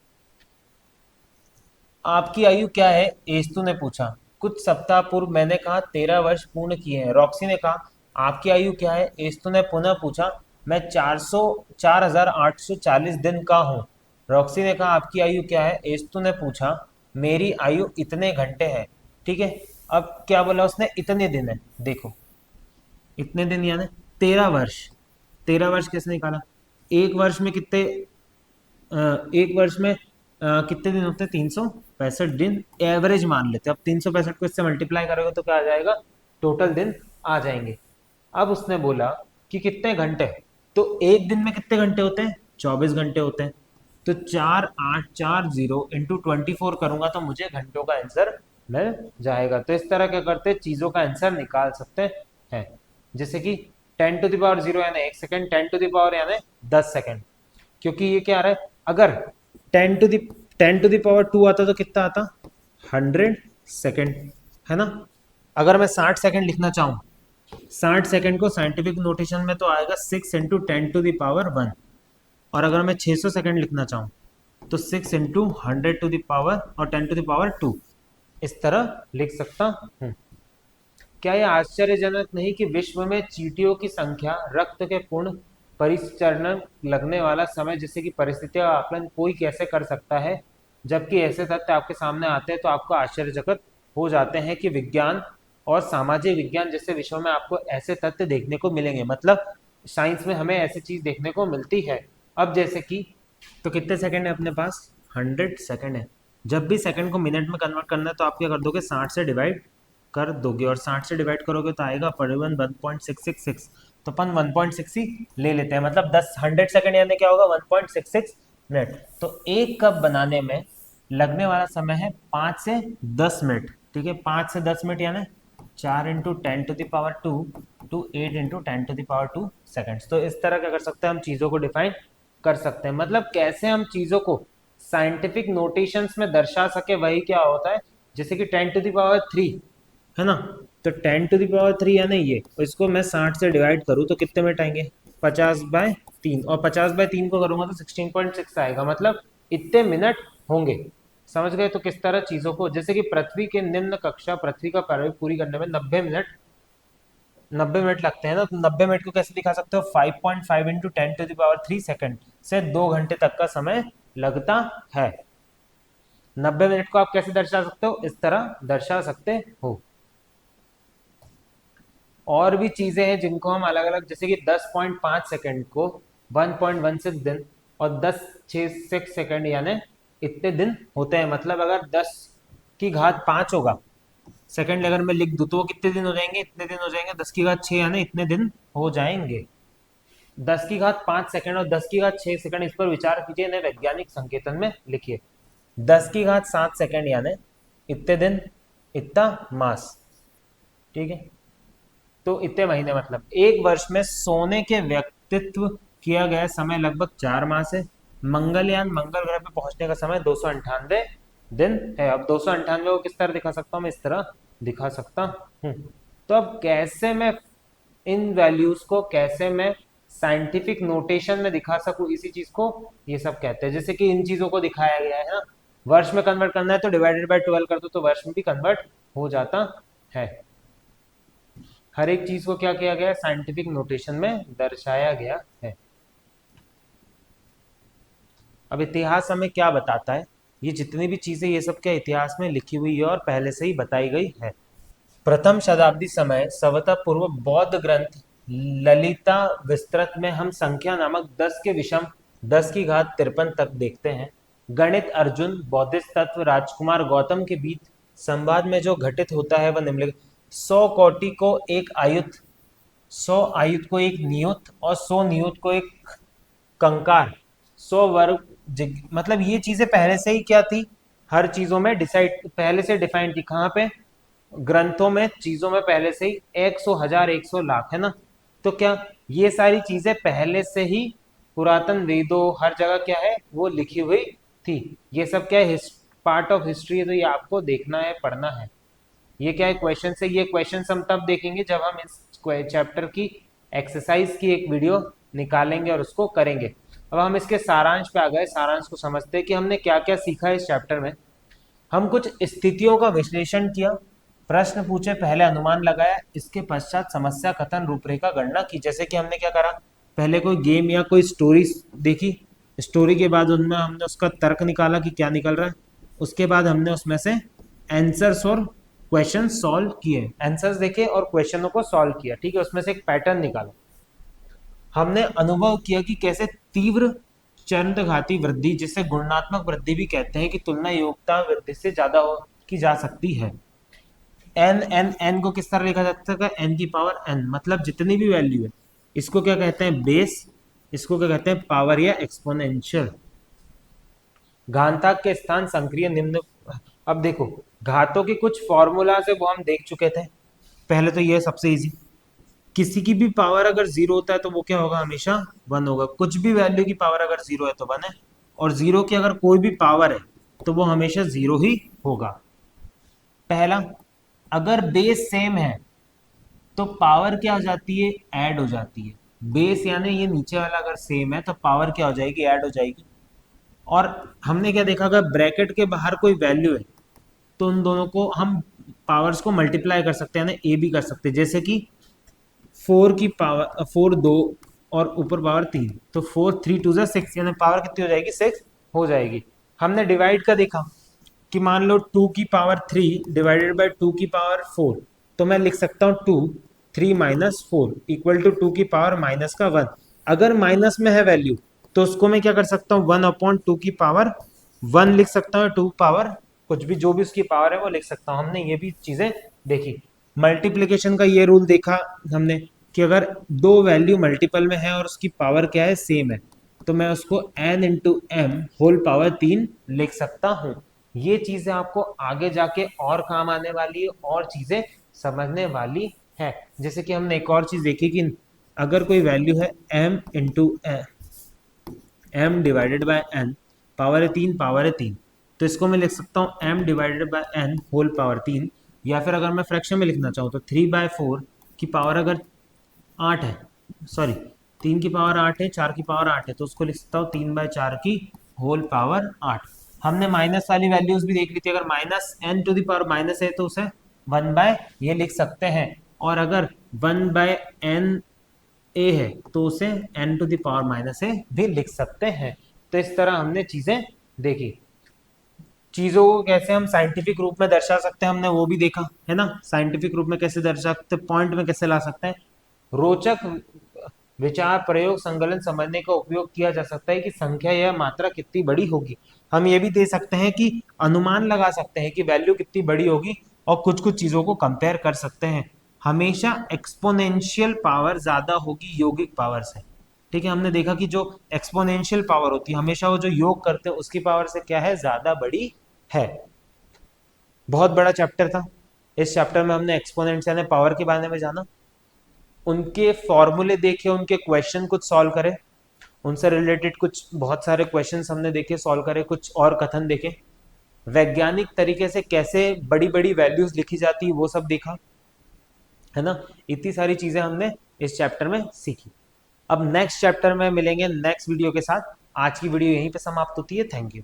आपकी आयु क्या है, एस्तु ने पूछा। कुछ सप्ताह पूर्व मैंने कहा 13 वर्ष पूर्ण किए हैं। रॉक्सी ने कहा आपकी आयु क्या है, एस्तु ने पुनः पूछा। मैं 4840 दिन का हूँ। रॉक्सी ने कहा आपकी आयु क्या है, एस्तु ने पूछा। मेरी आयु इतने घंटे है। ठीक है, अब क्या बोला उसने, इतने दिन है, देखो इतने दिन यानी 13 वर्ष। 13 वर्ष कैसे निकाला, एक वर्ष में कितने, एक वर्ष में कितने दिन होते हैं, 365 दिन एवरेज मान लेते हैं। अब 365 को इससे मल्टीप्लाई करोगे तो क्या आ जाएगा, टोटल दिन आ जाएंगे। अब उसने बोला कि कितने घंटे, तो एक दिन में कितने घंटे होते हैं, 24 घंटे होते हैं। तो 4840 × 24 करूंगा तो मुझे घंटों का आंसर मिल जाएगा। तो इस तरह क्या करते हैं, चीजों का आंसर निकाल सकते हैं। जैसे कि 10⁻0 यानी 1 सेकेंड, 10 यानी 10 सेकेंड, क्योंकि ये क्या आ रहा है, अगर 10⁻2 आता तो कितना आता, 100 सेकेंड, है ना। अगर मैं 60 सेकेंड लिखना चाहूँ, 60 सेकेंड को साइंटिफिक नोटेशन में तो आएगा 6 × 10⁻1। और अगर मैं 600 सेकेंड लिखना चाहूँ तो 6 × 100 और 10⁻2, इस तरह लिख सकता हूँ। क्या यह आश्चर्यजनक नहीं कि विश्व में चींटियों की संख्या, रक्त के पूर्ण परिचरण, लगने वाला समय, जैसे कि परिस्थितियों का आकलन कोई कैसे कर सकता है, जबकि ऐसे तथ्य आपके सामने आते हैं तो आपको आश्चर्यचकित हो जाते हैं कि विज्ञान और सामाजिक विज्ञान जैसे विषयों में आपको ऐसे तथ्य देखने को मिलेंगे। मतलब साइंस में हमें ऐसी चीज देखने को मिलती है। अब जैसे कि, तो कितने सेकंड है अपने पास, 100 सेकंड है। जब भी सेकंड को मिनट में कन्वर्ट करना है तो आप क्या कर दोगे, 60 से डिवाइड कर दोगे, और 60 से डिवाइड करोगे तो आएगा परिवन 1.666। तो अपन 1.6 ही ले लेते हैं, मतलब 100 सेकंड यानी क्या होगा, 1.66 मिनट। तो एक कप बनाने में लगने वाला समय है 5 से 10 मिनट, ठीक है। 5 से 10 मिनट यानी 4 × 10⁻2 टू 8 × 10⁻2 सेकेंड्स। तो इस तरह क्या कर सकते हैं, हम चीज़ों को डिफाइन कर सकते हैं। मतलब कैसे हम चीज़ों को साइंटिफिक नोटेशंस में दर्शा सके, वही क्या होता है, जैसे कि 10⁻3 है ना। तो 10⁻3 यानी ये, और इसको मैं 60 से डिवाइड करूँ तो कितने मिनट आएंगे, 50/3, और 50/3 को करूँगा तो 16.6 आएगा, मतलब इतने मिनट होंगे। समझ गए। तो किस तरह चीज़ों को, जैसे कि पृथ्वी के निम्न कक्षा, पृथ्वी का कार्य पूरी करने में 90 मिनट लगते हैं ना। तो 90 मिनट को कैसे दिखा सकते हो, 5.5 × 10⁻3 सेकेंड से 2 घंटे तक का समय लगता है। 90 मिनट को आप कैसे दर्शा सकते हो, इस तरह दर्शा सकते हो। और भी चीजें हैं जिनको हम अलग अलग, जैसे कि 10.5 सेकेंड को 1.16 दिन, और 10 सेकेंड यानी इतने दिन होते हैं। मतलब अगर 10⁻5 होगा सेकेंड, अगर मैं लिख दूं तो वो कितने दिन हो जाएंगे, इतने दिन हो जाएंगे। 10⁻6 यानी इतने दिन हो जाएंगे। 10⁻5 सेकेंड और 10⁻6 सेकेंड, इस पर विचार कीजिए, इन्हें वैज्ञानिक संकेतन में लिखिए। 10⁻7 सेकेंड यानी इतने दिन, इतना मास, ठीक है। तो इतने महीने, मतलब एक वर्ष में सोने के व्यक्तित्व किया गया समय लगभग 4 माह है। मंगलयान मंगल ग्रह पे पहुंचने का समय 298 दिन है। अब 298 को किस तरह दिखा सकता हूँ, मैं इस तरह दिखा सकता हूँ। तो अब कैसे मैं इन वैल्यूज को, कैसे मैं साइंटिफिक नोटेशन में दिखा सकूं इसी चीज को, ये सब कहते हैं। जैसे कि इन चीजों को दिखाया गया है ना, वर्ष में कन्वर्ट करना है तो डिवाइडेड बाय 12 कर दो तो वर्ष में भी कन्वर्ट हो जाता है। हर एक चीज को क्या किया गया है, साइंटिफिक नोटेशन में दर्शाया गया है। अब इतिहास हमें क्या बताता है, ये जितनी भी चीजें, ये सब क्या इतिहास में लिखी हुई है और पहले से ही बताई गई है। प्रथम शताब्दी समय सवता पूर्व बौद्ध ग्रंथ ललिता विस्तृत में हम संख्या नामक 10 के विषम 10⁻53 तक देखते हैं। गणित अर्जुन, बौद्धिस्ट तत्व राजकुमार गौतम के बीच संवाद में जो घटित होता है वह निम्नलिखित: 100 कोटि को एक आयुध, 100 आयुध को एक नियुत, और 100 नियुत को एक कंकार, 100 वर्ग मतलब ये चीजें पहले से ही क्या थी, हर चीजों में डिसाइड, पहले से डिफाइंड थी। कहाँ पे, ग्रंथों में, चीजों में पहले से ही 100, 1000, 100, लाख, है ना। तो क्या ये सारी चीजें पहले से ही पुरातन वेदों, हर जगह क्या है वो लिखी हुई थी। ये सब क्या है, पार्ट ऑफ हिस्ट्री है, तो ये आपको देखना है, पढ़ना है। ये क्या है, क्वेश्चन है। ये क्वेश्चन हम तब देखेंगे जब हम इस चैप्टर की एक्सरसाइज की एक वीडियो निकालेंगे और उसको करेंगे। अब हम इसके सारांश पे आ गए। सारांश को समझते हैं कि हमने क्या क्या सीखा इस चैप्टर में। हम कुछ स्थितियों का विश्लेषण किया, प्रश्न पूछे, पहले अनुमान लगाया, इसके पश्चात समस्या कथन रूपरेखा गणना की। जैसे कि हमने क्या करा, पहले कोई गेम या कोई स्टोरी देखी, स्टोरी के बाद उनमें हमने उसका तर्क निकाला कि क्या निकल रहा है, उसके बाद हमने उसमें से आंसर्स और क्वेश्चन सॉल्व किए, आंसर्स देखे और क्वेश्चनों को सॉल्व किया, ठीक है, उसमें से एक पैटर्न निकाला। हमने अनुभव किया कि कैसे तीव्र चंद्रघाती वृद्धि, जिसे गुणात्मक वृद्धि भी कहते हैं, कि तुलना योग्यता वृद्धि से ज्यादा की जा सकती है। एन एन एन को किस तरह लिखा जा सकता है? एन की पावर एन, मतलब जितनी भी वैल्यू है, इसको क्या कहते हैं? बेस। इसको क्या कहते हैं? पावर या एक्सपोनेंशियल। घातांक के स्थान संक्रिय निम्न। अब देखो, घातों के कुछ फॉर्मूला से वो हम देख चुके थे। पहले तो ये सबसे इजी, किसी की भी पावर अगर जीरो होता है तो वो क्या होगा? हमेशा वन होगा। कुछ भी वैल्यू की पावर अगर जीरो है तो वन है, और जीरो की अगर कोई भी पावर है तो वो हमेशा जीरो ही होगा। पहला, अगर बेस सेम है तो पावर क्या हो जाती है? ऐड हो जाती है। बेस यानी ये नीचे वाला अगर सेम है तो पावर क्या हो जाएगी? ऐड हो जाएगी। और हमने क्या देखा, अगर ब्रैकेट के बाहर कोई वैल्यू है तो उन दोनों को हम पावर्स को मल्टीप्लाई कर सकते हैं, यानी ए भी कर सकते हैं। जैसे कि फोर की पावर, फोर दो और ऊपर पावर तीन, तो फोर थ्री टू जा सिक्स, यानी पावर कितनी हो जाएगी? सिक्स हो जाएगी। हमने डिवाइड का देखा कि मान लो टू की power three divided by two की पावर फोर, तो मैं लिख सकता हूँ two three minus four equal to two की पावर माइनस का वन। अगर माइनस में है वैल्यू तो उसको मैं क्या कर सकता हूँ? वन अपॉन टू की पावर वन लिख सकता हूँ, टू पावर कुछ भी जो भी उसकी पावर है वो लिख सकता हूँ। हमने ये भी चीजें देखी। मल्टीप्लीकेशन का ये रूल देखा हमने कि अगर दो वैल्यू मल्टीपल में है और उसकी पावर क्या है? सेम है, तो मैं उसको n into M whole power तीन लिख सकता हूँ। ये चीजें आपको आगे जाके और काम आने वाली है और चीजें समझने वाली है। जैसे कि हमने एक और चीज देखी कि अगर कोई वैल्यू है m into M divided by N, power है तीन, पावर है तीन, तो इसको मैं लिख सकता हूँ m divided by N whole power तीन। या फिर अगर मैं फ्रैक्शन में लिखना चाहूँ तो थ्री बाय फोर की पावर अगर आठ है, सॉरी तीन की पावर आठ है, चार की पावर आठ है, तो उसको लिख सकता हूँ तीन बाय चार की होल पावर आठ। हमने माइनस वाली वैल्यूज भी देख ली थी, अगर minus N to the power minus है तो उसे वन बाय ये लिख सकते हैं, और अगर वन बाय एन ए है तो उसे n to the power minus a भी लिख सकते हैं। तो इस तरह हमने चीजें देखी। चीजों को कैसे हम साइंटिफिक रूप में दर्शा सकते हैं हमने वो भी देखा है ना। साइंटिफिक रूप में कैसे दर्शा सकते हैं, पॉइंट में कैसे ला सकते हैं। रोचक विचार प्रयोग संकलन समझने का उपयोग किया जा सकता है कि संख्या या मात्रा कितनी बड़ी होगी। हम ये भी दे सकते हैं कि अनुमान लगा सकते हैं कि वैल्यू कितनी बड़ी होगी, और कुछ कुछ चीजों को कंपेयर कर सकते हैं। हमेशा एक्सपोनेंशियल पावर ज्यादा होगी यौगिक पावर से। ठीक है, हमने देखा कि जो एक्सपोनेंशियल पावर होती है हमेशा वो जो योग करते हैं उसकी पावर से क्या है? ज्यादा बड़ी है। बहुत बड़ा चैप्टर था। इस चैप्टर में हमने एक्सपोनेंट्स यानी पावर के बारे में जाना, उनके फॉर्मूले देखे, उनके क्वेश्चन कुछ सॉल्व करे, उनसे रिलेटेड कुछ बहुत सारे क्वेश्चंस हमने देखे सॉल्व करे, कुछ और कथन देखे, वैज्ञानिक तरीके से कैसे बड़ी बड़ी वैल्यूज लिखी जाती है वो सब देखा, है ना। इतनी सारी चीजें हमने इस चैप्टर में सीखी। अब नेक्स्ट चैप्टर में मिलेंगे नेक्स्ट वीडियो के साथ। आज की वीडियो यहीं पे समाप्त होती है। Thank you.